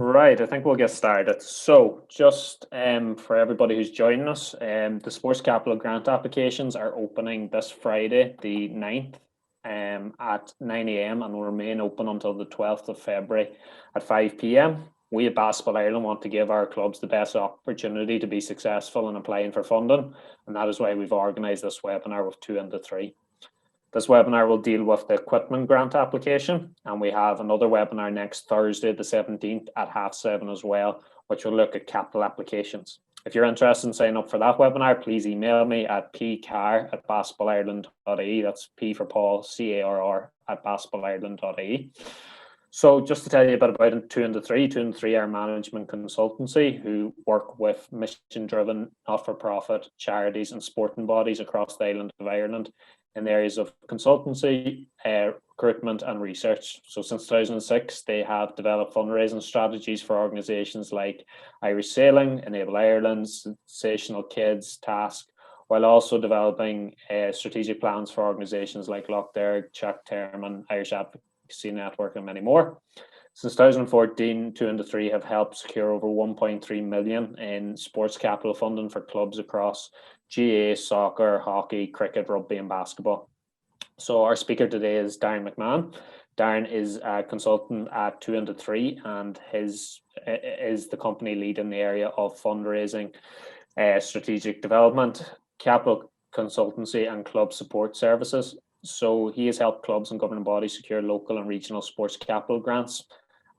Right, I think we'll get started. So, just for everybody who's joining us, the Sports Capital grant applications are opening this Friday, the 9th, at 9 a.m. and will remain open until the 12th of February at 5 p.m. We at Basketball Ireland want to give our clubs the best opportunity to be successful in applying for funding, and that is why we've organised this webinar with 2 into 3. This webinar will deal with the equipment grant application, and we have another webinar next Thursday, the 17th at 7:30 as well, which will look at capital applications. If you're interested in signing up for that webinar, please email me at pcarr@basketballireland.ie. That's P for Paul, CARR @basketballireland.ie. So just to tell you a bit about 2 into 3, 2 into 3 are management consultancy who work with mission-driven, not-for-profit charities and sporting bodies across the island of Ireland in the areas of consultancy, recruitment and research. So since 2006, they have developed fundraising strategies for organisations like Irish Sailing, Enable Ireland, Sensational Kids, Task, while also developing strategic plans for organisations like Lochderg, Chuck Terman, Irish Advocacy Network and many more. Since 2014, 2 into 3 have helped secure over 1.3 million in sports capital funding for clubs across GAA, soccer, hockey, cricket, rugby and basketball. So our speaker today is Darren McMahon. Darren is a consultant at 2 into 3 and is the company lead in the area of fundraising, strategic development, capital consultancy and club support services. So he has helped clubs and governing bodies secure local and regional sports capital grants.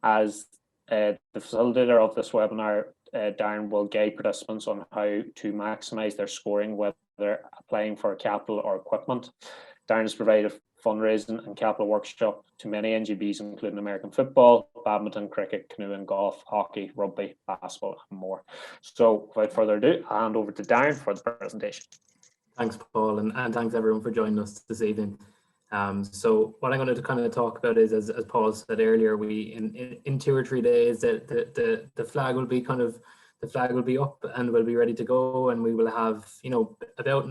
As the facilitator of this webinar, Darren will guide participants on how to maximise their scoring, whether applying for capital or equipment. Darren has provided fundraising and capital workshop to many NGBs, including American football, badminton, cricket, canoeing, golf, hockey, rugby, basketball, and more. So without further ado, I'll hand over to Darren for the presentation. Thanks, Paul, and thanks everyone for joining us this evening. So what I'm going to kind of talk about is, as Paul said earlier, we in 2 or 3 days the flag will be up and we'll be ready to go, and we will have about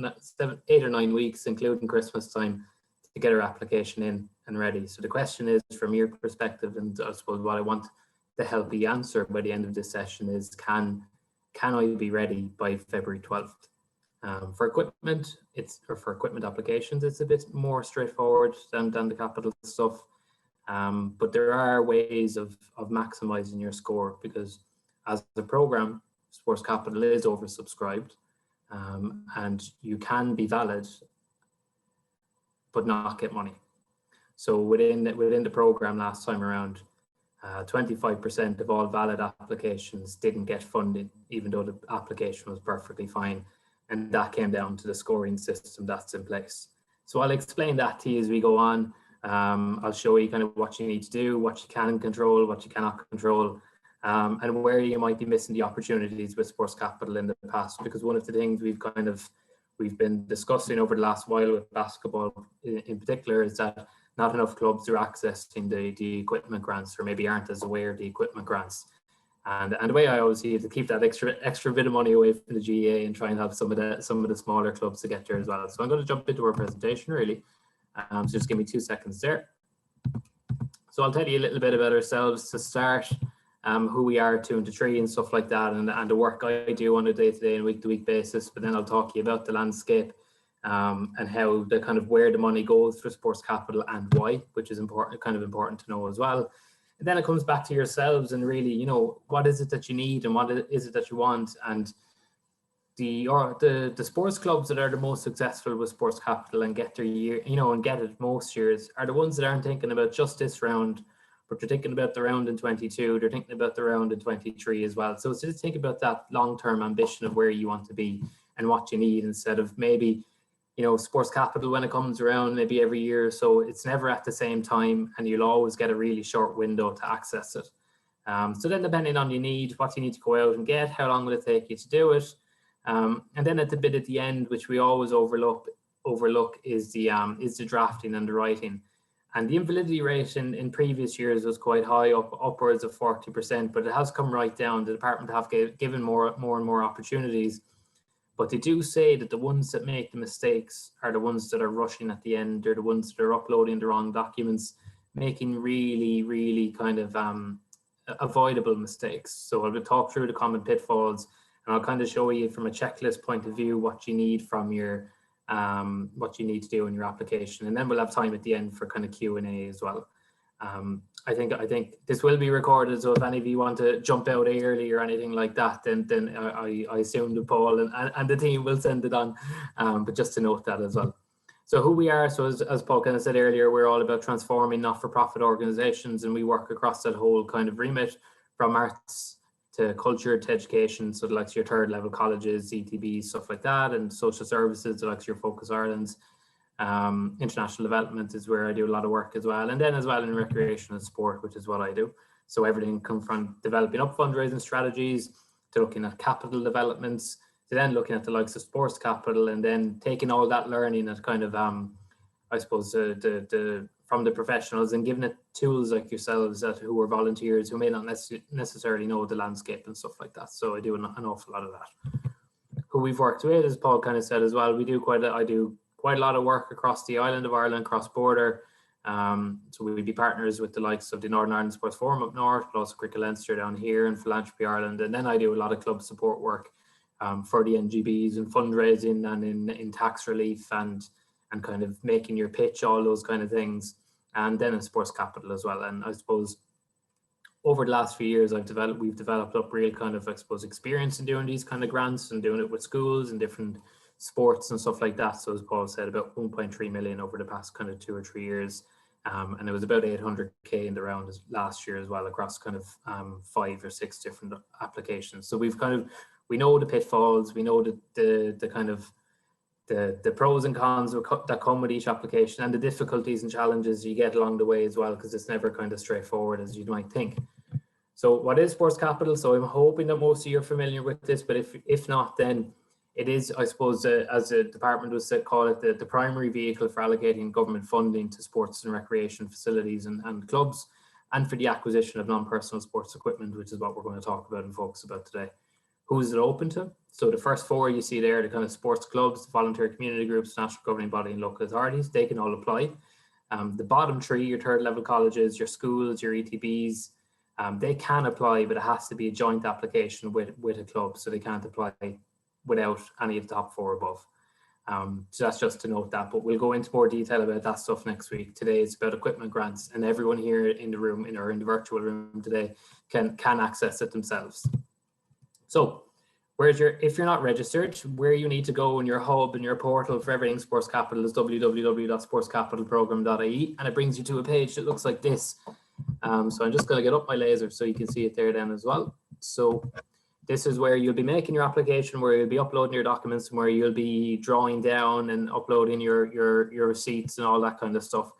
8 or 9 weeks, including Christmas time, to get our application in and ready. So the question is, from your perspective, and I suppose what I want to help you answer by the end of this session is, can I be ready by February 12th? For equipment, for equipment applications, it's a bit more straightforward than the capital stuff. But there are ways of maximizing your score, because as a program, Sports Capital is oversubscribed, and you can be valid but not get money. So within the program last time around, 25% of all valid applications didn't get funded, even though the application was perfectly fine. And that came down to the scoring system that's in place. So I'll explain that to you as we go on. I'll show you kind of what you need to do, what you can control, what you cannot control, and where you might be missing the opportunities with Sports Capital in the past. Because one of the things we've been discussing over the last while with basketball in particular is that not enough clubs are accessing the equipment grants, or maybe aren't as aware of the equipment grants. And the way I always see it, to keep that extra bit of money away from the GAA and try and help some of the smaller clubs to get there as well. So I'm going to jump into our presentation really. So just give me 2 seconds there. So I'll tell you a little bit about ourselves to start, who we are, 2 into 3 and stuff like that, and the work I do on a day-to-day and week-to-week basis. But then I'll talk to you about the landscape and how the kind of where the money goes for Sports Capital and why, which is important to know as well. And then it comes back to yourselves and really, what is it that you need and what is it that you want? And the sports clubs that are the most successful with Sports Capital and get their year, and get it most years, are the ones that aren't thinking about just this round, but they're thinking about the round in 22, they're thinking about the round in 23 as well. So just think about that long-term ambition of where you want to be and what you need, instead of maybe, Sports Capital, when it comes around maybe every year or so, it's never at the same time, and you'll always get a really short window to access it. So then depending on what you need to go out and get, how long will it take you to do it? And then at the bit at the end, which we always overlook is the drafting and the writing. And the invalidity rate in previous years was quite high, upwards of 40%, but it has come right down. The department have given more and more opportunities. But they do say that the ones that make the mistakes are the ones that are rushing at the end. They're the ones that are uploading the wrong documents, making really, really kind of avoidable mistakes. So I'll talk through the common pitfalls, and I'll kind of show you from a checklist point of view what you need from your what you need to do in your application, and then we'll have time at the end for kind of Q&A as well. I think this will be recorded, so if any of you want to jump out early or anything like that, then I assume that Paul and the team will send it on, but just to note that as well. So who we are, so as Paul kind of said earlier, we're all about transforming not-for-profit organizations, and we work across that whole kind of remit, from arts to culture to education, so like your third level colleges, ETBs, stuff like that, and social services, like your Focus Ireland's. International development is where I do a lot of work as well, and then as well in recreation and sport, which is what I do. So everything comes from developing up fundraising strategies to looking at capital developments to then looking at the likes of sports capital, and then taking all that learning at kind of I suppose from the professionals and giving it tools like yourselves who are volunteers who may not necessarily know the landscape and stuff like that. So I do an awful lot of that. Who we've worked with, as Paul kind of said as well, I do quite a lot of work across the island of Ireland, cross-border. So we'd be partners with the likes of the Northern Ireland Sports Forum up north, but also Cricket Leinster down here and Philanthropy Ireland. And then I do a lot of club support work for the NGBs and fundraising and in tax relief and kind of making your pitch, all those kind of things. And then in sports capital as well. And I suppose over the last few years, we've developed up real kind of, I suppose, experience in doing these kind of grants and doing it with schools and different sports and stuff like that. So as Paul said, about 1.3 million over the past kind of 2 or 3 years. And it was about 800K in the round last year as well, across kind of 5 or 6 different applications. So we know the pitfalls, we know the kind of the pros and cons that come with each application, and the difficulties and challenges you get along the way as well, because it's never kind of straightforward as you might think. So what is sports capital? So I'm hoping that most of you are familiar with this, but if not, then it is, I suppose, as the department was call it, the primary vehicle for allocating government funding to sports and recreation facilities and clubs, and for the acquisition of non-personal sports equipment, which is what we're going to talk about and focus about today. Who is it open to? So the first 4 you see there, the kind of sports clubs, volunteer community groups, national governing body and local authorities, they can all apply. The bottom 3, your third level colleges, your schools, your ETBs, they can apply, but it has to be a joint application with a club, so they can't apply without any of the top 4 above. So that's just to note that, but we'll go into more detail about that stuff next week. Today it's about equipment grants, and everyone here in the room, in the virtual room today, can access it themselves. So if you're not registered, where you need to go in your hub and your portal for everything Sports Capital is www.sportscapitalprogram.ie, and it brings you to a page that looks like this. So I'm just going to get up my laser so you can see it there then as well. So this is where you'll be making your application, where you'll be uploading your documents, and where you'll be drawing down and uploading your receipts and all that kind of stuff.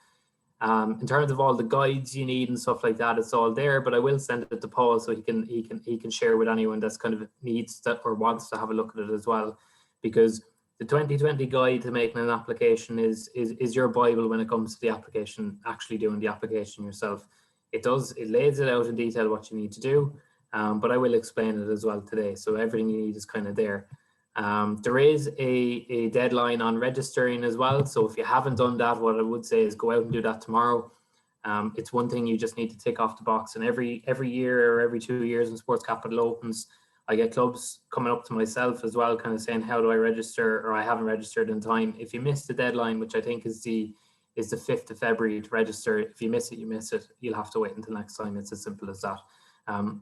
In terms of all the guides you need and stuff like that, it's all there, but I will send it to Paul so he can share with anyone that's kind of needs that or wants to have a look at it as well, because the 2020 guide to making an application is your Bible when it comes to the application, actually doing the application yourself. It lays it out in detail what you need to do, but I will explain it as well today. So everything you need is kind of there. There is a deadline on registering as well. So if you haven't done that, what I would say is go out and do that tomorrow. It's one thing you just need to tick off the box. And every year or every 2 years when Sports Capital opens, I get clubs coming up to myself as well, kind of saying, how do I register? Or I haven't registered in time. If you miss the deadline, which I think is the 5th of February to register, if you miss it, you miss it. You'll have to wait until next time. It's as simple as that.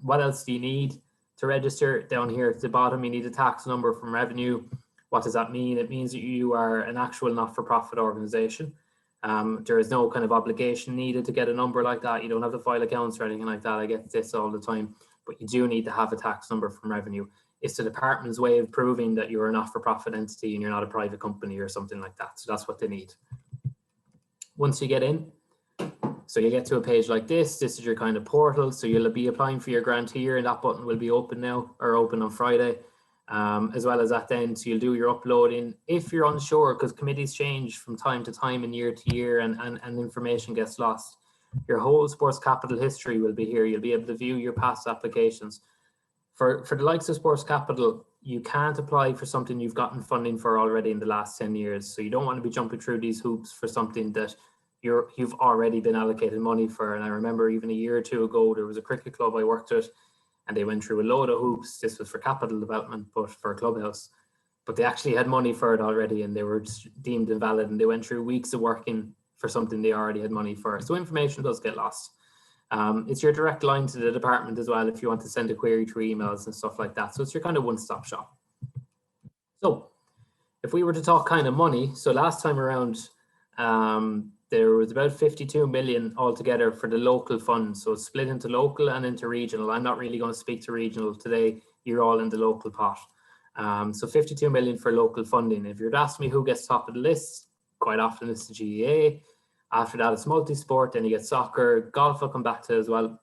What else do you need to register? Down here at the bottom, you need a tax number from revenue. What does that mean? It means that you are an actual not-for-profit organization. There is no kind of obligation needed to get a number like that. You don't have to file accounts or anything like that. I get this all the time, but you do need to have a tax number from revenue. It's the department's way of proving that you're a not-for-profit entity and you're not a private company or something like that. So that's what they need. Once you get in, so you get to a page like this is your kind of portal. So you'll be applying for your grant here, and that button will be open now, or open on Friday. As well as that then, so you'll do your uploading. If you're unsure, because committees change from time to time and year to year, and information gets lost, your whole Sports Capital history will be here. You'll be able to view your past applications. For the likes of Sports Capital, you can't apply for something you've gotten funding for already in the last 10 years. So you don't want to be jumping through these hoops for something that you've already been allocated money for. And I remember even a year or two ago, there was a cricket club I worked with, and they went through a load of hoops. This was for capital development, but for a clubhouse. But they actually had money for it already, and they were deemed invalid, and they went through weeks of working for something they already had money for. So information does get lost. It's your direct line to the department as well if you want to send a query through emails and stuff like that. So it's your kind of one-stop shop. So if we were to talk kind of money, so last time around, there was about 52 million altogether for the local fund. So it's split into local and into regional. I'm not really going to speak to regional today. You're all in the local pot. So 52 million for local funding. If you're to ask me who gets top of the list, quite often it's the GEA. After that, it's multi-sport, then you get soccer, golf I'll come back to as well.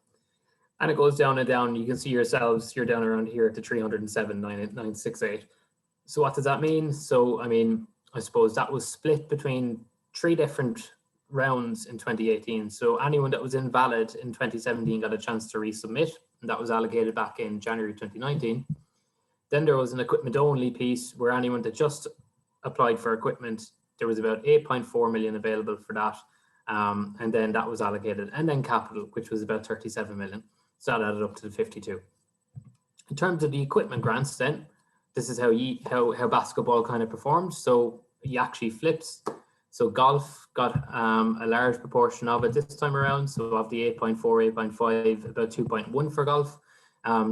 And it goes down and down. You can see yourselves, you're down around here to 307,968. So what does that mean? So, I mean, I suppose that was split between 3 different rounds in 2018. So anyone that was invalid in 2017 got a chance to resubmit, and that was allocated back in January 2019. Then there was an equipment only piece where anyone that just applied for equipment, there was about 8.4 million available for that. And then that was allocated. And then capital, which was about 37 million. So that added up to the 52. In terms of the equipment grants then, this is how basketball kind of performed. So he actually flips. So golf got a large proportion of it this time around. So of the 8.4, 8.5, about 2.1 for golf.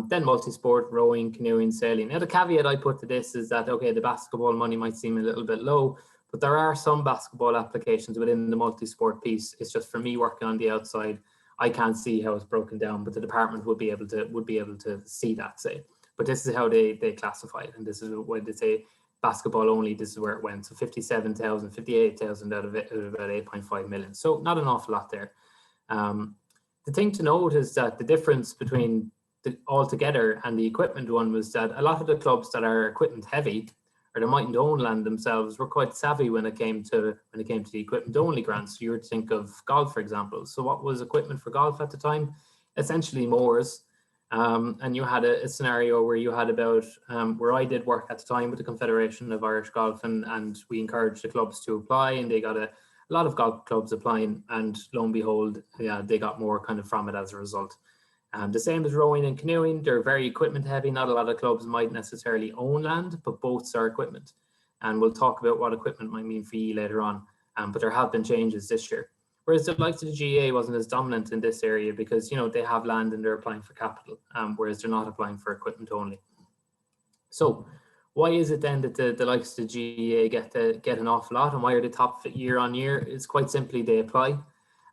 Then multi-sport, rowing, canoeing, sailing. Now the caveat I put to this is that, okay, the basketball money might seem a little bit low, but there are some basketball applications within the multi-sport piece. It's just for me working on the outside, I can't see how it's broken down, but the department would be able to see that, say. But this is how they classify it, and this is when they say basketball only, this is where it went. So 57,000, 58,000 out of it, out of about 8.5 million. So not an awful lot there. The thing to note is that the difference between the altogether and the equipment one was that a lot of the clubs that are equipment heavy, or they mightn't own land themselves, were quite savvy when it came to the equipment only grants. So you were to think of golf, for example. So what was equipment for golf at the time? Essentially moors. And you had a scenario where you had about, where I did work at the time with the Confederation of Irish Golf, and we encouraged the clubs to apply, and they got a lot of golf clubs applying, and lo and behold, yeah, they got more kind of from it as a result. The same as rowing and canoeing, they're very equipment heavy. Not a lot of clubs might necessarily own land, but boats are equipment. And we'll talk about what equipment might mean for you later on. But there have been changes this year. Whereas the likes of the GA wasn't as dominant in this area because, you know, they have land and they're applying for capital, whereas they're not applying for equipment only. So why is it then that the likes of the GA get an awful lot, and why are they top year on year? It's quite simply they apply.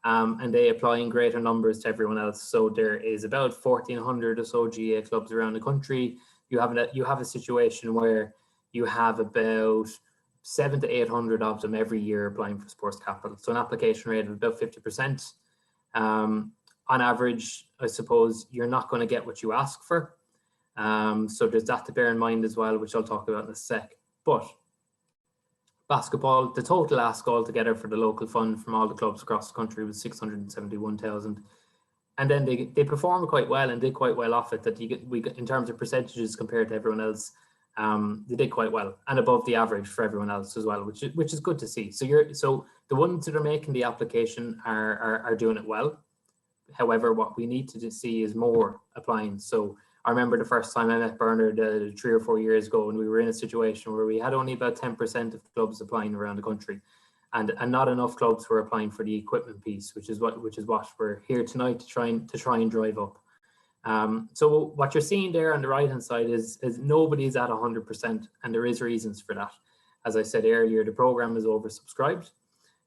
And they apply in greater numbers to everyone else. So there is about 1,400 or so GA clubs around the country. You have a situation where you have about 700 to 800 of them every year applying for sports capital. So an application rate of about 50%. On average, I suppose you're not going to get what you ask for. So there's that to bear in mind as well, which I'll talk about in a sec. But basketball, the total ask altogether for the local fund from all the clubs across the country was 671,000. And then they performed quite well and did quite well off it. That we got, in terms of percentages compared to everyone else, they did quite well and above the average for everyone else as well, which is good to see. So the ones that are making the application are doing it well. However, what we need to see is more applying. So I remember the first time I met Bernard 3 or 4 years ago, and we were in a situation where we had only about 10% of clubs applying around the country, and not enough clubs were applying for the equipment piece, which is what we're here tonight to try and drive up. So what you're seeing there on the right hand side is nobody's at 100%, and there is reasons for that. As I said earlier, the program is oversubscribed,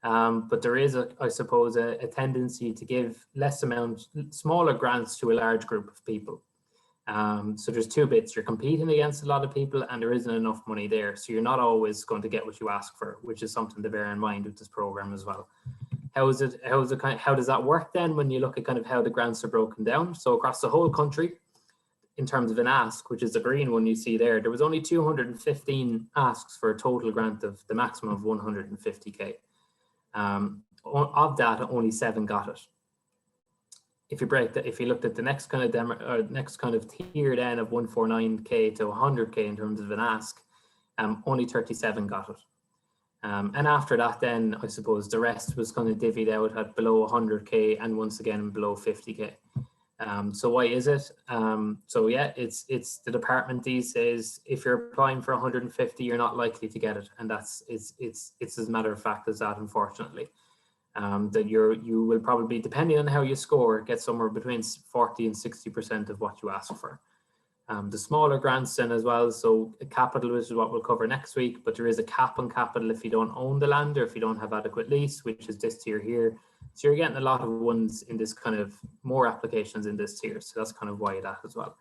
but there is I suppose a tendency to give smaller grants to a large group of people. So there's 2 bits. You're competing against a lot of people and there isn't enough money there. So you're not always going to get what you ask for, which is something to bear in mind with this program as well. How does that work then when you look at kind of how the grants are broken down? So across the whole country, in terms of an ask, which is the green one you see there was only 215 asks for a total grant of the maximum of 150K. Of that, only 7 got it. If you looked at the next kind of tier then of 149K to 100K in terms of an ask, only 37 got it. And after that, then I suppose the rest was kind of divvied out at below 100k and once again below 50k. So why is it? So yeah, it's the department these days. If you're applying for 150, you're not likely to get it, and it's as a matter of fact as that, unfortunately. That you will probably, depending on how you score, get somewhere between 40 and 60% of what you ask for. The smaller grants then as well, so capital, which is what we'll cover next week, but there is a cap on capital if you don't own the land or if you don't have adequate lease, which is this tier here. So you're getting a lot of ones in this kind of, more applications in this tier, so that's kind of why that as well.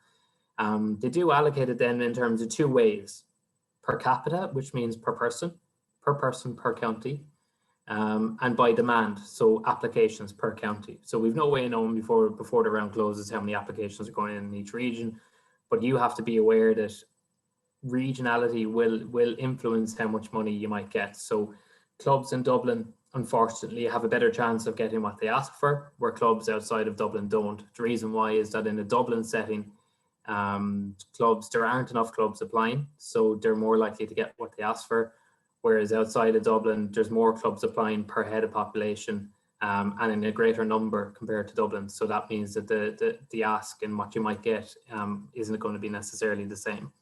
They do allocate it then in terms of two ways: per capita, which means per person per county, and by demand, so applications per county. So we've no way of knowing before the round closes how many applications are going in each region, but you have to be aware that regionality will influence how much money you might get. So clubs in Dublin, unfortunately, have a better chance of getting what they ask for, where clubs outside of Dublin don't. The reason why is that in a Dublin setting, there aren't enough clubs applying, so they're more likely to get what they ask for. Whereas outside of Dublin, there's more clubs applying per head of population, and in a greater number compared to Dublin. So that means that the ask and what you might get isn't going to be necessarily the same.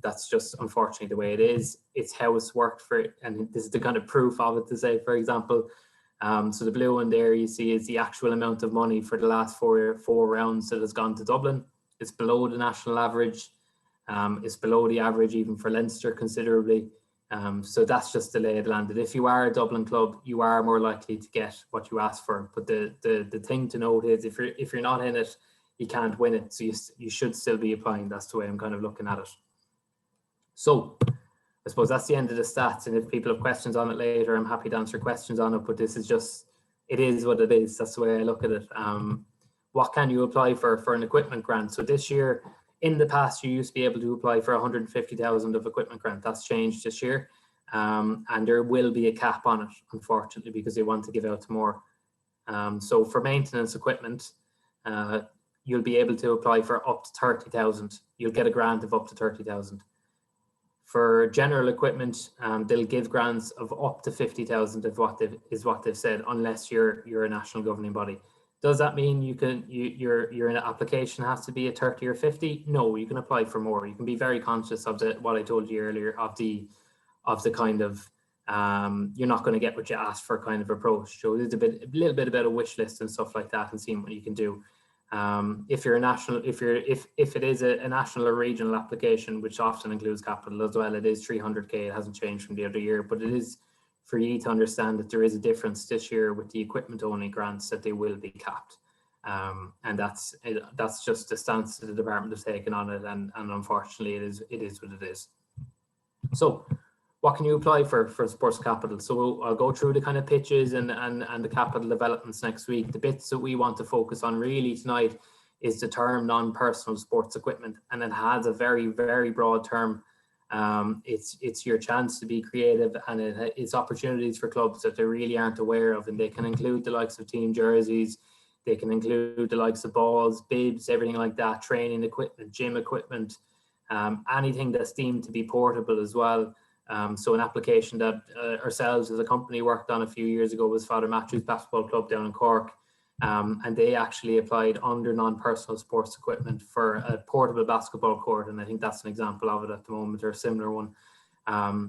That's just unfortunately the way it is. It's how it's worked for it, and this is the kind of proof of it to say, for example, so the blue one there you see is the actual amount of money for the last four rounds that has gone to Dublin. It's below the national average. It's below the average even for Leinster considerably. So that's just the lay of the land. That if you are a Dublin club, you are more likely to get what you ask for. But the thing to note is if you're not in it, you can't win it. So you should still be applying. That's the way I'm kind of looking at it. So I suppose that's the end of the stats. And if people have questions on it later, I'm happy to answer questions on it. But this is just, it is what it is. That's the way I look at it. What can you apply for an equipment grant? So this year, in the past, you used to be able to apply for 150,000 of equipment grant. That's changed this year. And there will be a cap on it, unfortunately, because they want to give out more. So for maintenance equipment, you'll be able to apply for up to 30,000. You'll get a grant of up to 30,000. For general equipment, they'll give grants of up to 50,000 of what they've said, unless you're a national governing body. Does that mean your application has to be a 30 or 50? No, you can apply for more. You can be very conscious of what I told you earlier of the kind of you're not going to get what you asked for kind of approach. So it's a little bit about a wish list and stuff like that, and seeing what you can do. If you're a national, if it is a national or regional application, which often includes capital as well, it is 300k. It hasn't changed from the other year, but it is for you to understand that there is a difference this year with the equipment only grants, that they will be capped. And that's just the stance that the department has taken on it, and unfortunately it is what it is. So what can you apply for sports capital? So I'll go through the kind of pitches and the capital developments next week. The bits that we want to focus on really tonight is the term non-personal sports equipment, and it has a very, very broad term. It's your chance to be creative, and it's opportunities for clubs that they really aren't aware of, and they can include the likes of team jerseys, they can include the likes of balls, bibs, everything like that, training equipment, gym equipment, anything that's deemed to be portable as well. So an application that ourselves as a company worked on a few years ago was Father Matthew's Basketball Club down in Cork. And they actually applied under non-personal sports equipment for a portable basketball court, and I think that's an example of it at the moment, or a similar one.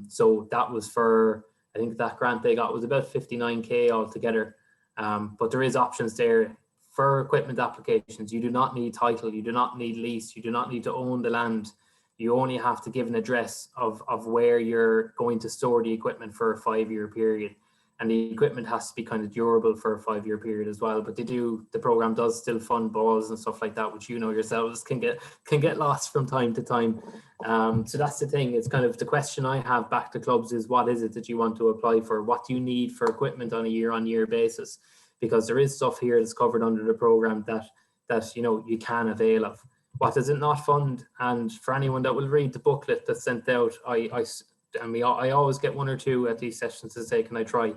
So that was for, I think that grant they got was about 59k altogether. But there is options there for equipment applications. You do not need title, you do not need lease, you do not need to own the land. You only have to give an address of where you're going to store the equipment for a 5-year period. And the equipment has to be kind of durable for a 5-year period as well. But the program does still fund balls and stuff like that, which you know yourselves can get lost from time to time. So that's the thing. It's kind of the question I have back to clubs is, what is it that you want to apply for? What do you need for equipment on a year-on-year basis? Because there is stuff here that's covered under the program that you know you can avail of. What does it not fund? And for anyone that will read the booklet that's sent out, I always get one or two at these sessions to say, can I try?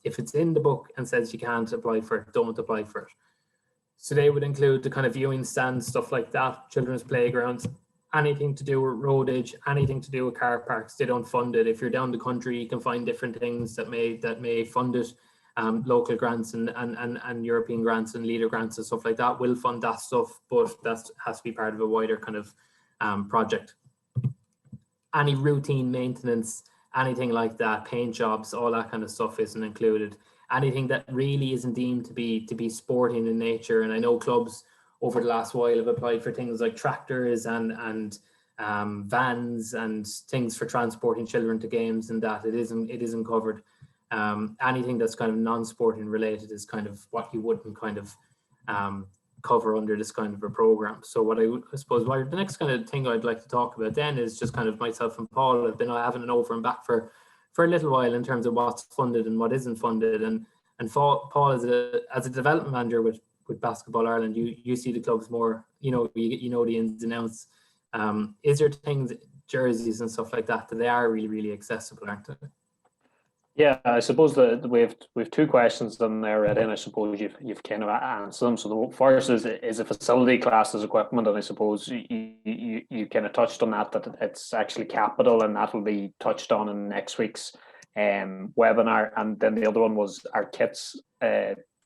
If it's in the book and says you can't apply for it, don't apply for it. So they would include the kind of viewing stands, stuff like that, children's playgrounds, anything to do with roadage, anything to do with car parks, they don't fund it. If you're down the country, you can find different things that may fund it. Local grants and European grants and leader grants and stuff like that will fund that stuff, but that has to be part of a wider kind of project. Any routine maintenance, anything like that, paint jobs, all that kind of stuff isn't included. Anything that really isn't deemed to be sporting in nature, and I know clubs over the last while have applied for things like tractors and vans and things for transporting children to games, and that it isn't covered. Anything that's kind of non-sporting related is kind of what you wouldn't kind of cover under this kind of a program. So what I suppose the next kind of thing I'd like to talk about then is just kind of myself and Paul have been having an over and back for a little while in terms of what's funded and what isn't funded. And Paul, as a development manager with Basketball Ireland, you see the clubs more, you know the ins and outs. Is there things, jerseys and stuff like that they are really, really accessible, aren't they? Yeah, I suppose that we have two questions in there, Ed, and I suppose you've kind of answered them. So the first is a facility classed as equipment, and I suppose you kind of touched on that it's actually capital, and that will be touched on in next week's webinar. And then the other one was our kits,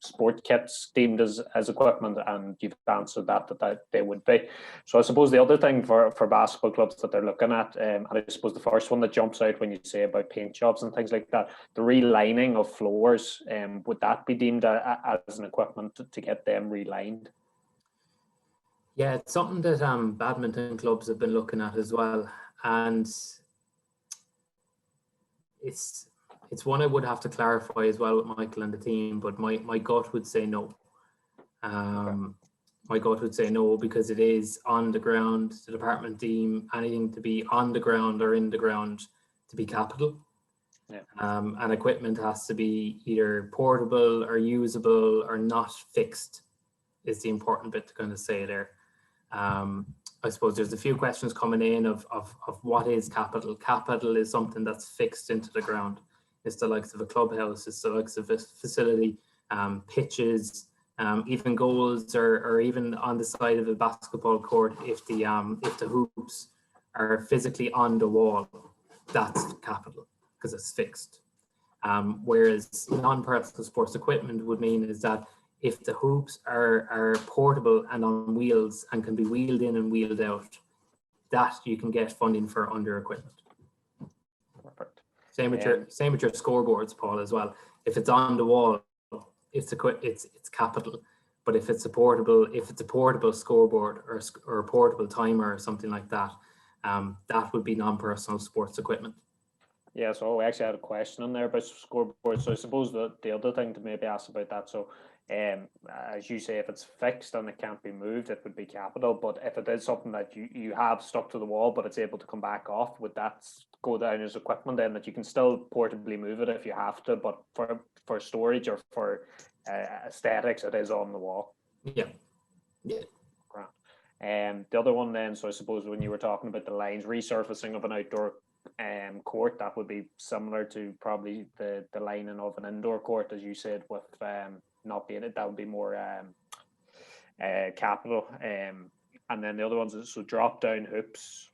sport kits deemed as equipment, and you've answered that they would be. So I suppose the other thing for basketball clubs that they're looking at, and I suppose the first one that jumps out when you say about paint jobs and things like that, the relining of floors, would that be deemed as an equipment to get them relined? Yeah, it's something that badminton clubs have been looking at as well, and it's one I would have to clarify as well with Michael and the team, but my gut would say no. My gut would say no, because it is on the ground. The department deem anything to be on the ground or in the ground to be capital. Yeah. And equipment has to be either portable or usable or not fixed, is the important bit to kind of say there. I suppose there's a few questions coming in of what is capital. Capital is something that's fixed into the ground. It's the likes of a clubhouse, it's the likes of a facility, pitches, even goals, or even on the side of a basketball court, if the hoops are physically on the wall, that's capital because it's fixed. Whereas non-personal sports equipment would mean is that if the hoops are portable and on wheels and can be wheeled in and wheeled out, that you can get funding for under equipment. Perfect. Same with your scoreboards, Paul, as well. If it's on the wall, it's capital. But if it's a portable scoreboard or a portable timer or something like that, that would be non-personal sports equipment. Yeah, so I actually had a question on there about scoreboards. So I suppose the other thing to maybe ask about that, so as you say, if it's fixed and it can't be moved, it would be capital. But if it is something that you have stuck to the wall, but it's able to come back off, would that go down as equipment then, that you can still portably move it if you have to, but for storage or for aesthetics, it is on the wall? Yeah. Grand. The other one then, so I suppose when you were talking about the lines, resurfacing of an outdoor court, that would be similar to probably the lining of an indoor court, as you said, with not being it, that would be more capital. And then the other ones is so drop down hoops.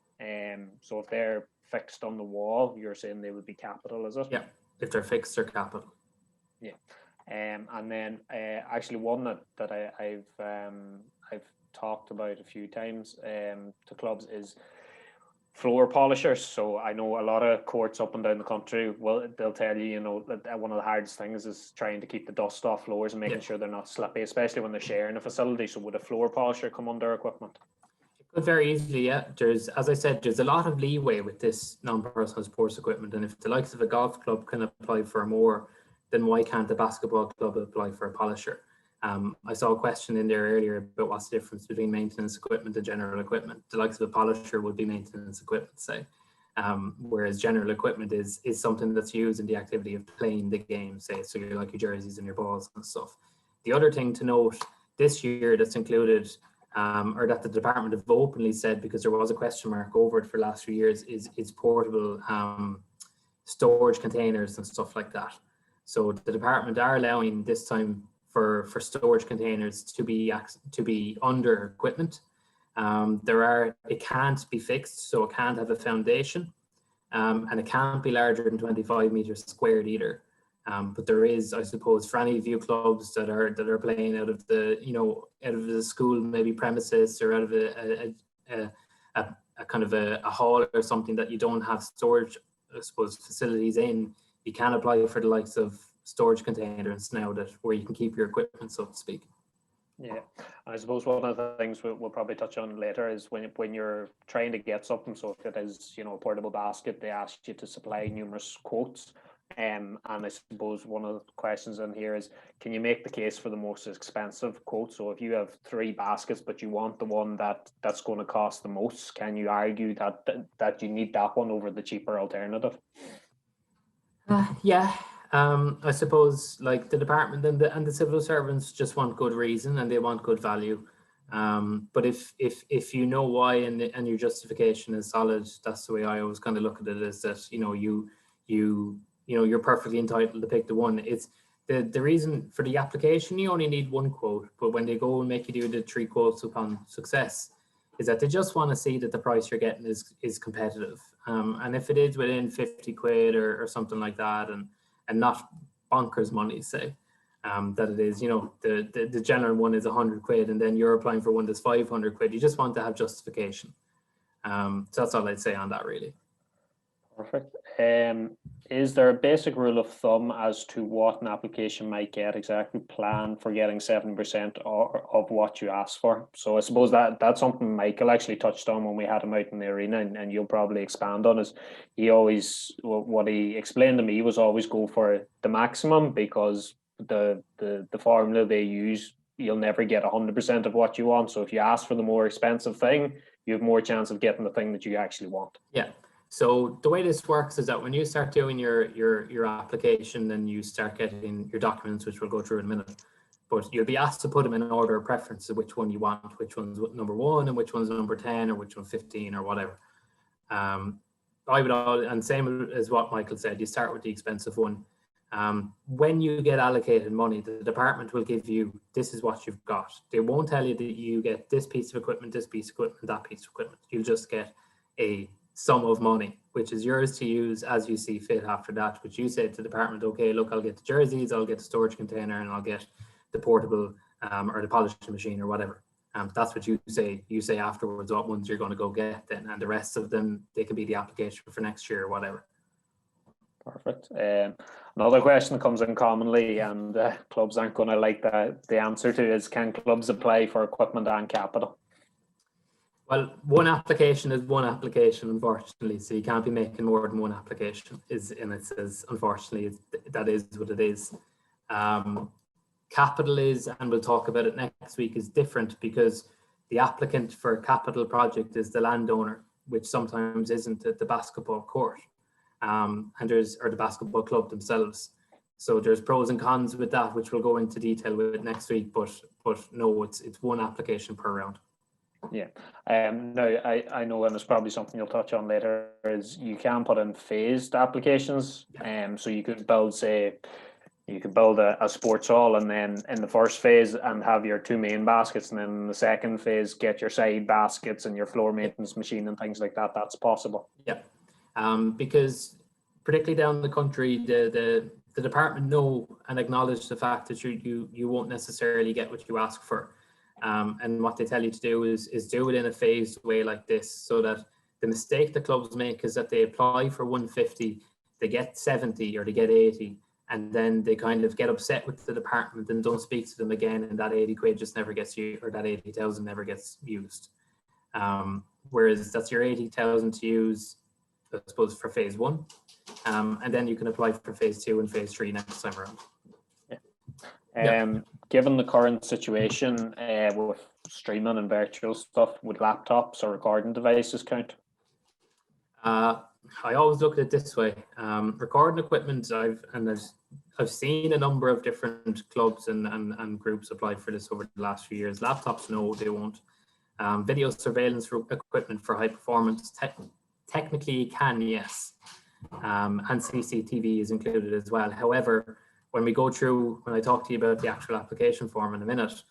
So if they're fixed on the wall, you're saying they would be capital, is it? Yeah, if they're fixed, they're capital. Yeah. And then actually one that I've talked about a few times to clubs is floor polishers. So I know a lot of courts up and down the country, well, they'll tell you, that one of the hardest things is trying to keep the dust off floors and making sure they're not slippy, especially when they're sharing a facility. So would a floor polisher come under equipment? It could very easily, yeah. As I said, there's a lot of leeway with this non-personal sports equipment, and if the likes of a golf club can apply for more, then why can't the basketball club apply for a polisher? I saw a question in there earlier about what's the difference between maintenance equipment and general equipment. The likes of a polisher would be maintenance equipment, say, whereas general equipment is something that's used in the activity of playing the game, say, so you're like your jerseys and your balls and stuff. The other thing to note this year that's included, or that the department have openly said, because there was a question mark over it for the last few years, is portable storage containers and stuff like that. So the department are allowing this time for storage containers to be under equipment, It can't be fixed, so it can't have a foundation, and it can't be larger than 25 meters squared either. But there is, I suppose, for any of you clubs that are playing out of the, out of the school maybe premises, or out of a kind of a hall or something that you don't have storage, I suppose, facilities in, you can apply for the likes of storage containers now, where you can keep your equipment, so to speak. Yeah, I suppose one of the things we'll probably touch on later is when you're trying to get something. So if it is, a portable basket, they ask you to supply numerous quotes. And I suppose one of the questions in here is, can you make the case for the most expensive quote? So if you have 3 baskets, but you want the one that's going to cost the most, can you argue that you need that one over the cheaper alternative? Yeah. I suppose, like, the department and the civil servants just want good reason, and they want good value. But if you know why, and your justification is solid, that's the way I always kind of look at it, is that you're perfectly entitled to pick the one. It's the reason for the application, you only need 1 quote, but when they go and make you do the 3 quotes upon success, is that they just want to see that the price you're getting is competitive. And if it is within 50 quid or something like that, and not bonkers money, say, that it is, the general one is 100 quid, and then you're applying for one that's 500 quid. You just want to have justification. So that's all I'd say on that, really. Perfect. Is there a basic rule of thumb as to what an application might get exactly? Plan for getting 7% of what you ask for. So I suppose that's something Michael actually touched on when we had him out in the arena, and you'll probably expand on, is what he explained to me was always go for the maximum, because the formula they use, you'll never get 100% of what you want. So if you ask for the more expensive thing, you have more chance of getting the thing that you actually want. Yeah. So the way this works is that when you start doing your application, and you start getting your documents, which we'll go through in a minute, but you'll be asked to put them in order of preference of which one you want, which one's number 1 and which one's number 10 or which one's 15 or whatever. And same as what Michael said, you start with the expensive one. When you get allocated money, the department will give you, this is what you've got. They won't tell you that you get this piece of equipment, this piece of equipment, that piece of equipment. You'll just get a sum of money, which is yours to use as you see fit after that, which you say to the department, okay, look, I'll get the jerseys, I'll get the storage container, and I'll get the portable or the polishing machine or whatever. That's what you say afterwards, what ones you're going to go get then, and the rest of them, they can be the application for next year or whatever. Perfect. Another question that comes in commonly, and clubs aren't going to like the answer to, is, can clubs apply for equipment and capital? Well, one application is one application, unfortunately. So you can't be making more than one application. And it says, unfortunately, that is what it is. Capital is, and we'll talk about it next week, is different, because the applicant for a capital project is the landowner, which sometimes isn't at the basketball court, or the basketball club themselves. So there's pros and cons with that, which we'll go into detail with next week. But no, it's one application per round. Yeah. No, I know, and it's probably something you'll touch on later, is you can put in phased applications. So you could build, say, a sports hall, and then in the first phase and have your 2 main baskets, and then in the second phase get your side baskets and your floor maintenance machine and things like that. That's possible. Yeah. Because particularly down the country, the department know and acknowledge the fact that you won't necessarily get what you ask for. And what they tell you to do is do it in a phased way like this, so that the mistake the clubs make is that they apply for 150, they get 70 or they get 80, and then they kind of get upset with the department and don't speak to them again, and that 80 quid just never gets used, or that 80,000 never gets used. Whereas that's your 80,000 to use, I suppose, for phase 1, and then you can apply for phase 2 and phase 3 next time around. Given the current situation with streaming and virtual stuff, would laptops or recording devices count? I always look at it this way. Recording equipment, I've seen a number of different clubs and groups apply for this over the last few years. Laptops, no, they won't. Video surveillance equipment for high performance, technically you can, yes. And CCTV is included as well. However, when I talk to you about the actual application form in a minute,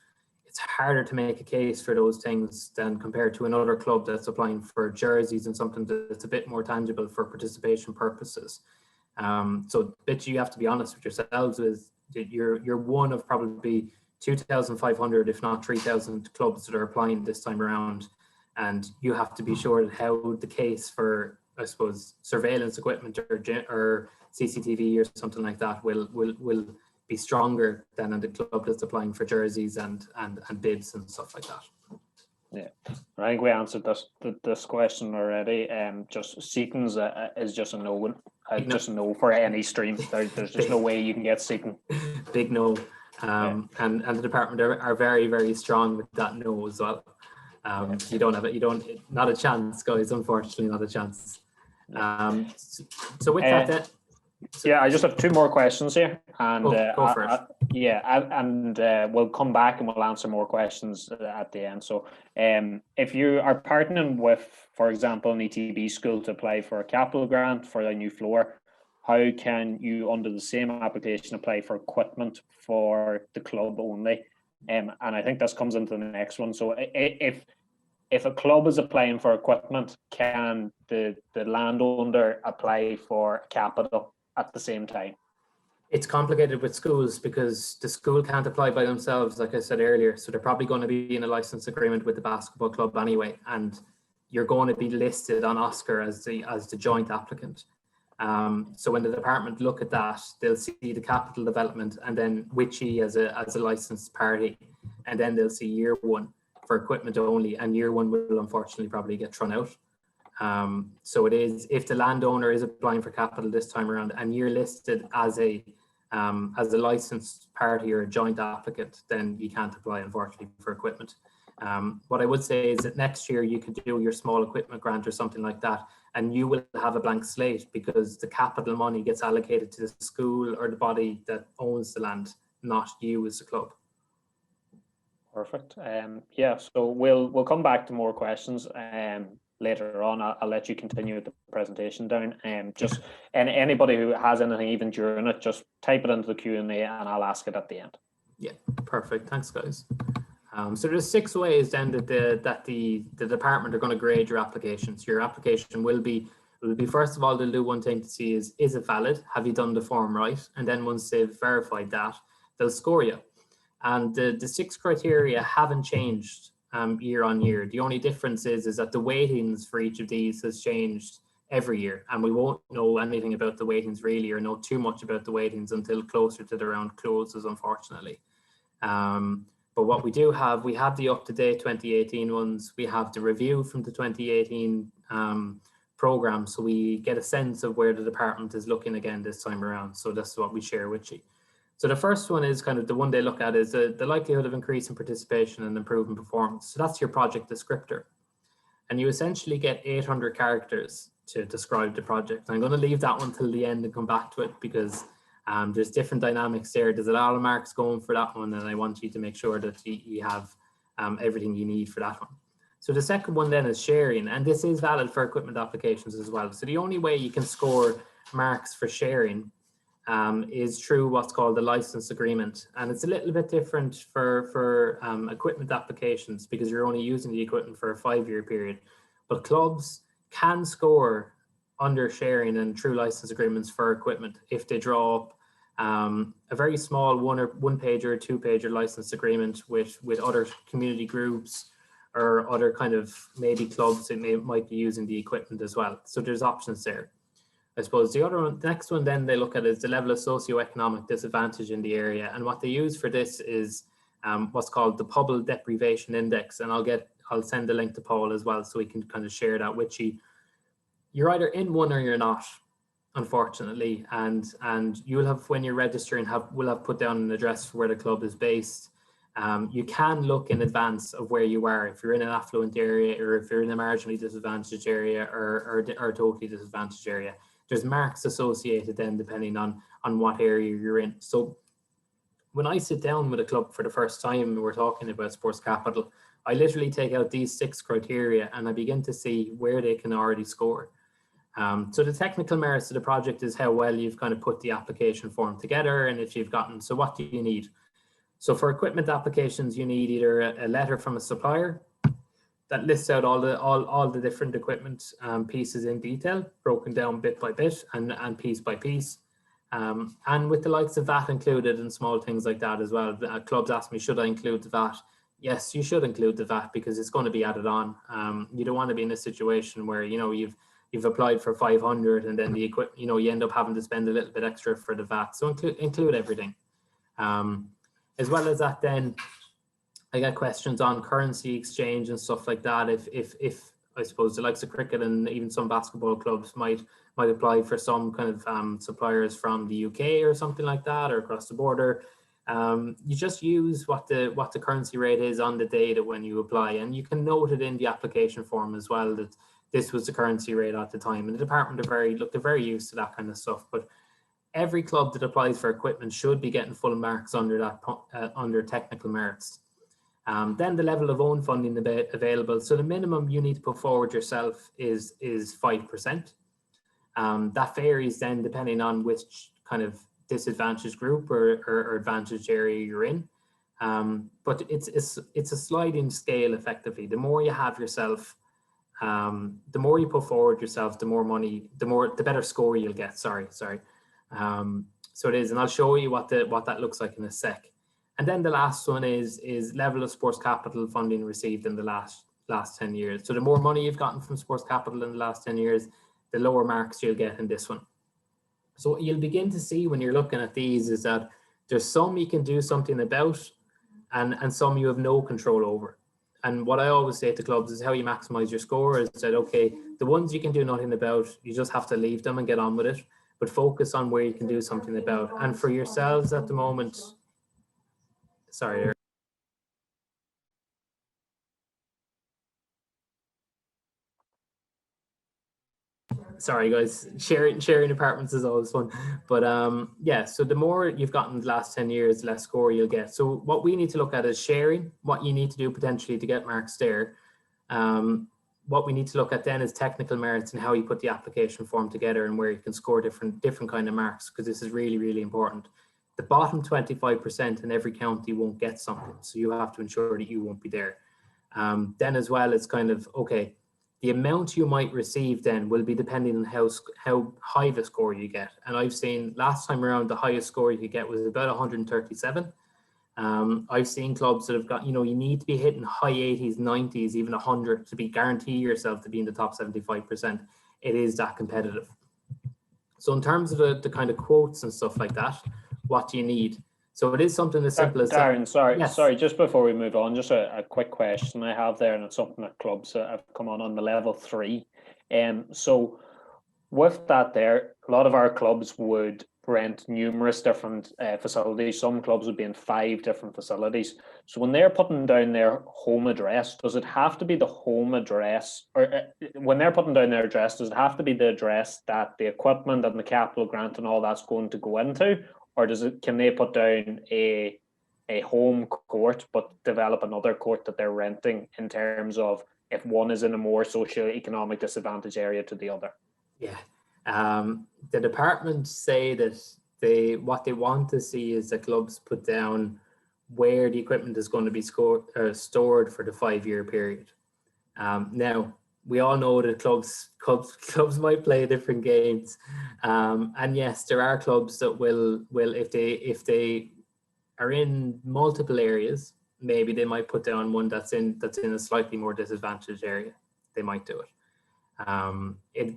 it's harder to make a case for those things than compared to another club that's applying for jerseys and something that's a bit more tangible for participation purposes. So bit you have to be honest with yourselves is that you're one of probably 2,500, if not 3,000 clubs that are applying this time around. And you have to be sure that how the case for, I suppose, surveillance equipment or CCTV or something like that will be stronger than the club that's applying for jerseys and bibs and stuff like that. Yeah, I think we answered this question already. Just seatings is just a no. Just a no for any stream. There's just no way you can get seating. Big no. And the department are very, very strong with that no as well. You don't have it. Not a chance, guys. Unfortunately, not a chance. So with that, then. Yeah, I just have two more questions here, and go for it. We'll come back and we'll answer more questions at the end. So, if you are partnering with, for example, an ETB school to apply for a capital grant for a new floor, how can you, under the same application, apply for equipment for the club only? And I think this comes into the next one. So, if a club is applying for equipment, can the landowner apply for capital at the same time? It's complicated with schools because the school can't apply by themselves, like I said earlier. So they're probably going to be in a license agreement with the basketball club anyway, and you're going to be listed on Oscar as the joint applicant. So when the department look at that, they'll see the capital development and then Witchy as a licensed party, and then they'll see year one for equipment only, and year one will unfortunately probably get thrown out. So it is, if the landowner is applying for capital this time around and you're listed as a licensed party or a joint applicant, then you can't apply, unfortunately, for equipment. What I would say is that next year you could do your small equipment grant or something like that, and you will have a blank slate because the capital money gets allocated to the school or the body that owns the land, not you as a club. Perfect. Yeah, so we'll come back to more questions later on. I'll let you continue with the presentation down. Just anybody who has anything even during it, just type it into the Q&A and I'll ask it at the end. Yeah, perfect. Thanks, guys. So there's 6 ways then that the department are going to grade your applications. Your application will be first of all, they'll do one thing to see is it valid? Have you done the form right? And then once they've verified that, they'll score you. And the 6 criteria haven't changed year on year. The only difference is that the weightings for each of these has changed every year, and we won't know anything about the weightings really, or know too much about the weightings until closer to the round closes, unfortunately. But what we do have, we have the up-to-date 2018 ones, we have the review from the 2018 program, so we get a sense of where the department is looking again this time around. So that's what we share with you. So the first one is kind of the one they look at is the likelihood of increasing participation and improving performance. So that's your project descriptor. And you essentially get 800 characters to describe the project. I'm going to leave that one till the end and come back to it because there's different dynamics there. There's a lot of marks going for that one, and I want you to make sure that you have everything you need for that one. So the second one then is sharing, and this is valid for equipment applications as well. So the only way you can score marks for sharing is through what's called the license agreement, and it's a little bit different for equipment applications because you're only using the equipment for a 5-year period. But clubs can score under sharing and true license agreements for equipment if they draw up a very small one-pager or 2-pager license agreement with other community groups or other kind of maybe clubs that might be using the equipment as well. So there's options there. I suppose the next one then they look at is the level of socioeconomic disadvantage in the area. And what they use for this is what's called the Pobble Deprivation Index. And I'll send the link to Paul as well so we can kind of share that with you. You're either in one or you're not, unfortunately. And you'll have, when you're registering, will have put down an address for where the club is based. You can look in advance of where you are, if you're in an affluent area or if you're in a marginally disadvantaged area or a totally disadvantaged area. There's marks associated then depending on what area you're in. So when I sit down with a club for the first time and we're talking about sports capital, I literally take out these 6 criteria and I begin to see where they can already score. So the technical merits of the project is how well you've kind of put the application form together and if you've gotten, so what do you need? So for equipment applications, you need either a letter from a supplier that lists out all the different equipment pieces in detail, broken down bit by bit and piece by piece. And with the likes of VAT included and small things like that as well. Clubs ask me, should I include the VAT? Yes, you should include the VAT because it's going to be added on. You don't want to be in a situation where, you know, you've applied for 500 and then the equipment, you know, you end up having to spend a little bit extra for the VAT. So include everything. As well as that, then I get questions on currency exchange and stuff like that. If I suppose the likes of cricket and even some basketball clubs might apply for some kind of suppliers from the UK or something like that, or across the border. You just use what the currency rate is on the day that when you apply, and you can note it in the application form as well that this was the currency rate at the time. And the department they're very used to that kind of stuff. But every club that applies for equipment should be getting full marks under that under technical merits. Then the level of own funding available. So the minimum you need to put forward yourself is 5%. That varies then depending on which kind of disadvantaged group or advantaged area you're in. But it's a sliding scale effectively. The more you have yourself, the more you put forward yourself, the more money, the better score you'll get. Sorry. So it is, and I'll show you what that looks like in a sec. And then the last one is level of sports capital funding received in the last 10 years. So the more money you've gotten from sports capital in the last 10 years, the lower marks you'll get in this one. So what you'll begin to see when you're looking at these is that there's some you can do something about and some you have no control over. And what I always say to clubs is how you maximize your score is that, okay, the ones you can do nothing about, you just have to leave them and get on with it, but focus on where you can do something about. And for yourselves at the moment, sorry. Sorry guys, sharing apartments is always fun. But yeah, so the more you've gotten the last 10 years, the less score you'll get. So what we need to look at is sharing, what you need to do potentially to get marks there. What we need to look at then is technical merits and how you put the application form together and where you can score different kind of marks, because this is really, really important. The bottom 25% in every county won't get something. So you have to ensure that you won't be there. Then as well, it's kind of, okay, the amount you might receive then will be depending on how high the score you get. And I've seen last time around, the highest score you could get was about 137. I've seen clubs that have got, you know, you need to be hitting high 80s, 90s, even 100 to guarantee yourself to be in the top 75%. It is that competitive. So in terms of the kind of quotes and stuff like that, what do you need? So it is something as simple as Darren, sorry, yes. Sorry, just before we move on, just a quick question I have there, and it's something that clubs have come on the level 3. So with that there, a lot of our clubs would rent numerous different facilities. Some clubs would be in 5 different facilities. So when they're putting down their home address, does it have to be the home address, or when they're putting down their address, does it have to be the address that the equipment and the capital grant and all that's going to go into? Or can they put down a home court but develop another court that they're renting in terms of if one is in a more socioeconomic disadvantaged area to the other? Yeah. The department say that what they want to see is the clubs put down where the equipment is going to be stored for the 5-year period. Now, we all know that clubs might play different games, and yes, there are clubs that will if they are in multiple areas, maybe they might put down one that's in a slightly more disadvantaged area. They might do it.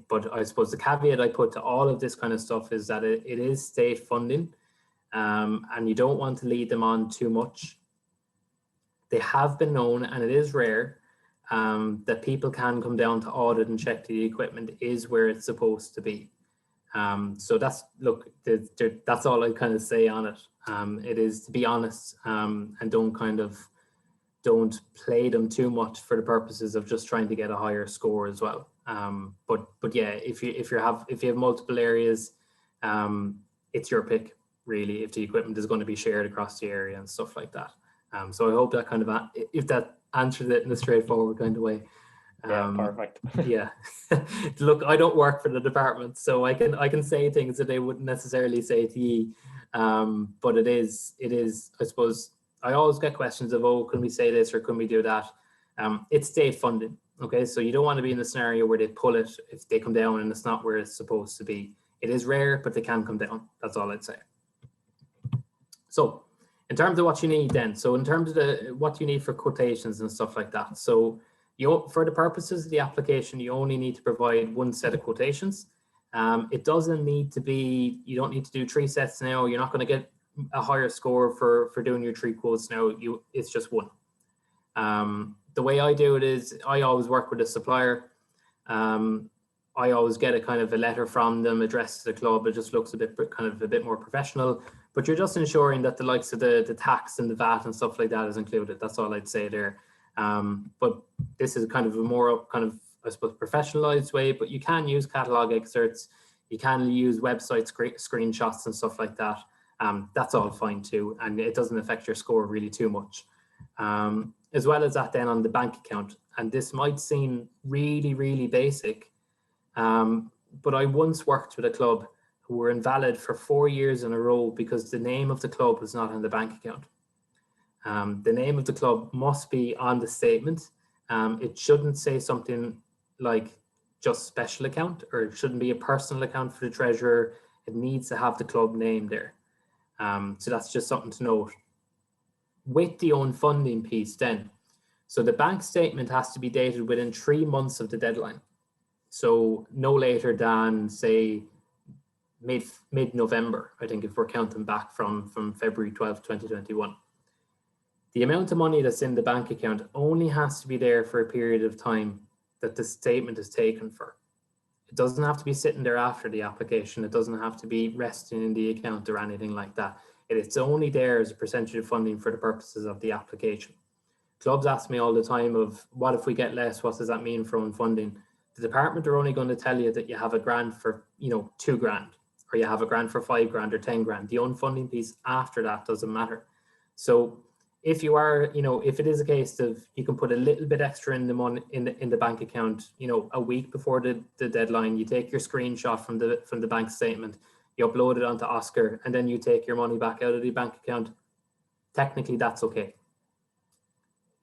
But I suppose the caveat I put to all of this kind of stuff is that it is state funding, and you don't want to lead them on too much. They have been known, and it is rare, that people can come down to audit and check the equipment is where it's supposed to be. So that's all I kind of say on it. It is to be honest, and don't play them too much for the purposes of just trying to get a higher score as well. But yeah, if you have multiple areas, it's your pick really if the equipment is going to be shared across the area and stuff like that. So I hope that kind of if that answers it in a straightforward kind of way. Yeah, perfect. Yeah. Look, I don't work for the department, so I can say things that they wouldn't necessarily say to ye. But it is, I suppose, I always get questions of, oh, can we say this or can we do that? It's state funding. Okay, so you don't want to be in the scenario where they pull it if they come down and it's not where it's supposed to be. It is rare, but they can come down. That's all I'd say. So in terms of what you need then, so in terms of what you need for quotations and stuff like that. So for the purposes of the application, you only need to provide one set of quotations. It doesn't need to be, you don't need to do 3 sets now. You're not going to get a higher score for doing your 3 quotes now. It's just one. The way I do it is I always work with a supplier. I always get a kind of a letter from them addressed to the club. It just looks a bit more professional, but you're just ensuring that the likes of the tax and the VAT and stuff like that is included. That's all I'd say there. But this is kind of a more I suppose, professionalized way, but you can use catalog excerpts. You can use website screenshots and stuff like that. That's all fine too. And it doesn't affect your score really too much. As well as that then on the bank account. And this might seem really, really basic, but I once worked with a club who were invalid for 4 years in a row because the name of the club was not on the bank account. The name of the club must be on the statement. It shouldn't say something like just special account, or it shouldn't be a personal account for the treasurer. It needs to have the club name there. So that's just something to note. With the own funding piece then, so the bank statement has to be dated within 3 months of the deadline. So no later than, say, mid-November, I think, if we're counting back from February 12th, 2021. The amount of money that's in the bank account only has to be there for a period of time that the statement is taken for. It doesn't have to be sitting there after the application. It doesn't have to be resting in the account or anything like that. It's only there as a percentage of funding for the purposes of the application. Clubs ask me all the time of, what if we get less? What does that mean for own funding? The department are only going to tell you that you have a grant for, $2 grand, or you have a grant for $5 grand or 10 grand. The own funding piece after that doesn't matter. So if you are, if it is a case of you can put a little bit extra in the money in the bank account, a week before the deadline, you take your screenshot from the bank statement, you upload it onto Oscar, and then you take your money back out of the bank account. Technically, that's okay.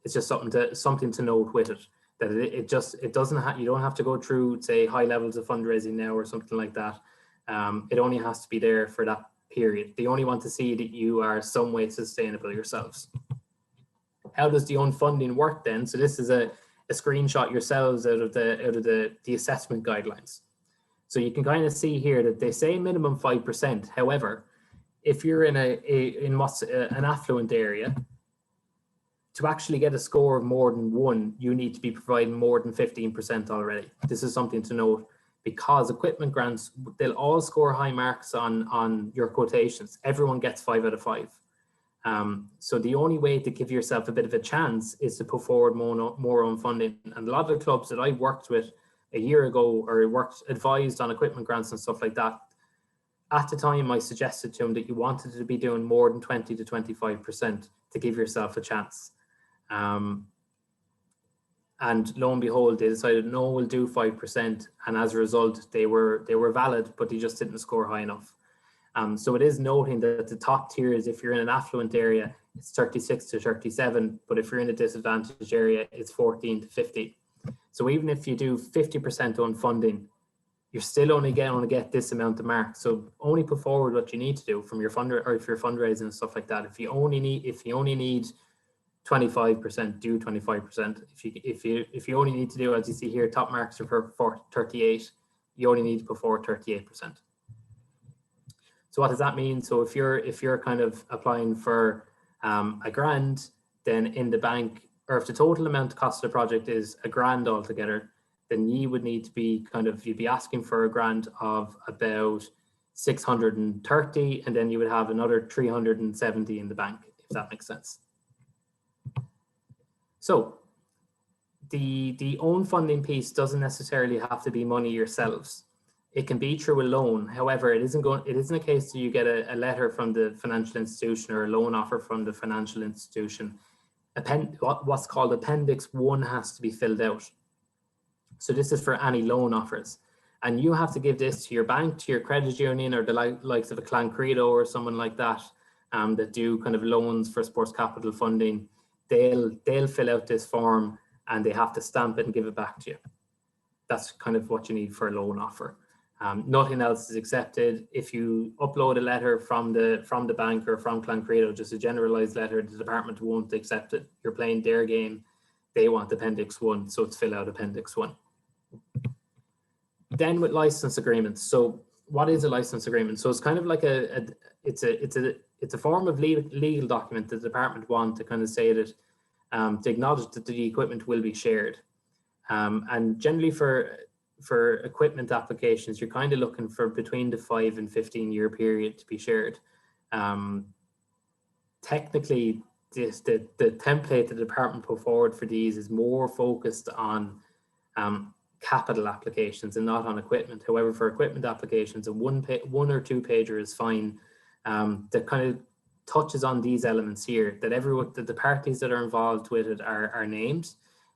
It's just something to note with it, that it doesn't you don't have to go through, say, high levels of fundraising now or something like that. It only has to be there for that period. They only want to see that you are some way sustainable yourselves. How does the own funding work then? So this is a screenshot yourselves out of the assessment guidelines. So you can kind of see here that they say minimum 5%. However, if you're in an affluent area, to actually get a score of more than 1, you need to be providing more than 15% already. This is something to note, because equipment grants, they'll all score high marks on your quotations. Everyone gets 5 out of 5. So the only way to give yourself a bit of a chance is to put forward more own funding. And a lot of the clubs that I worked with a year ago, or advised on equipment grants and stuff like that, at the time I suggested to them that you wanted to be doing more than 20 to 25% to give yourself a chance. And lo and behold, they decided, no, we'll do 5%. And as a result, they were valid, but they just didn't score high enough. So it is noting that the top tiers, if you're in an affluent area, it's 36 to 37. But if you're in a disadvantaged area, it's 14 to 50. So even if you do 50% on funding, you're still only going to get this amount of marks. So only put forward what you need to do from your or if you're fundraising and stuff like that. If you only need 25%, do 25%. If you only need to do, as you see here, top marks are for 38, you only need to put forward 38%. So what does that mean? So if you're kind of applying for a grand, then in the bank, or if the total amount cost of the project is $1 grand altogether, then you would need to be you'd be asking for a grant of about 630, and then you would have another 370 in the bank, if that makes sense. So the own funding piece doesn't necessarily have to be money yourselves. It can be through a loan. However, it isn't a case that you get a letter from the financial institution or a loan offer from the financial institution. What's called Appendix 1 has to be filled out. So this is for any loan offers. And you have to give this to your bank, to your credit union, or the likes of a Clan Credo or someone like that. that do kind of loans for sports capital funding, they'll fill out this form and they have to stamp it and give it back to you. That's kind of what you need for a loan offer. Nothing else is accepted. If you upload a letter from the bank or from Cloncredo, just a generalized letter, the department won't accept it. You're playing their game. They want Appendix 1, so it's fill out Appendix 1. Then with license agreements. So what is a license agreement? So it's kind of like it's a form of legal document that the department want to kind of say that to acknowledge that the equipment will be shared. And generally for equipment applications, you're kind of looking for between the 5 and 15 year period to be shared. Technically, the template the department put forward for these is more focused on capital applications and not on equipment. However, for equipment applications, a one or two pager is fine. That kind of touches on these elements here, that the parties that are involved with it are named,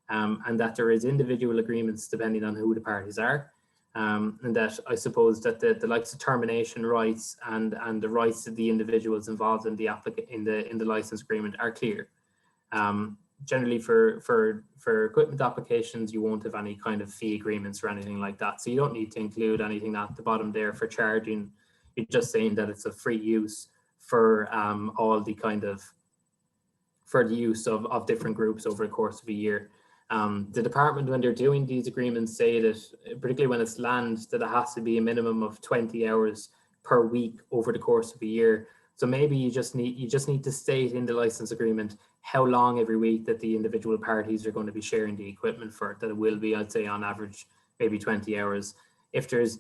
and that there is individual agreements depending on who the parties are, and that I suppose that the likes of termination rights and the rights of the individuals involved in the license agreement are clear. Generally for equipment applications, you won't have any kind of fee agreements or anything like that, so you don't need to include anything at the bottom there for charging. You're just saying that it's a free use for all the kind of for the use of different groups over the course of a year. The department, when they're doing these agreements, say that particularly when it's land, that it has to be a minimum of 20 hours per week over the course of a year. So maybe you just need to state in the license agreement how long every week that the individual parties are going to be sharing the equipment for. That it will be, I'd say, on average, maybe 20 hours. If there's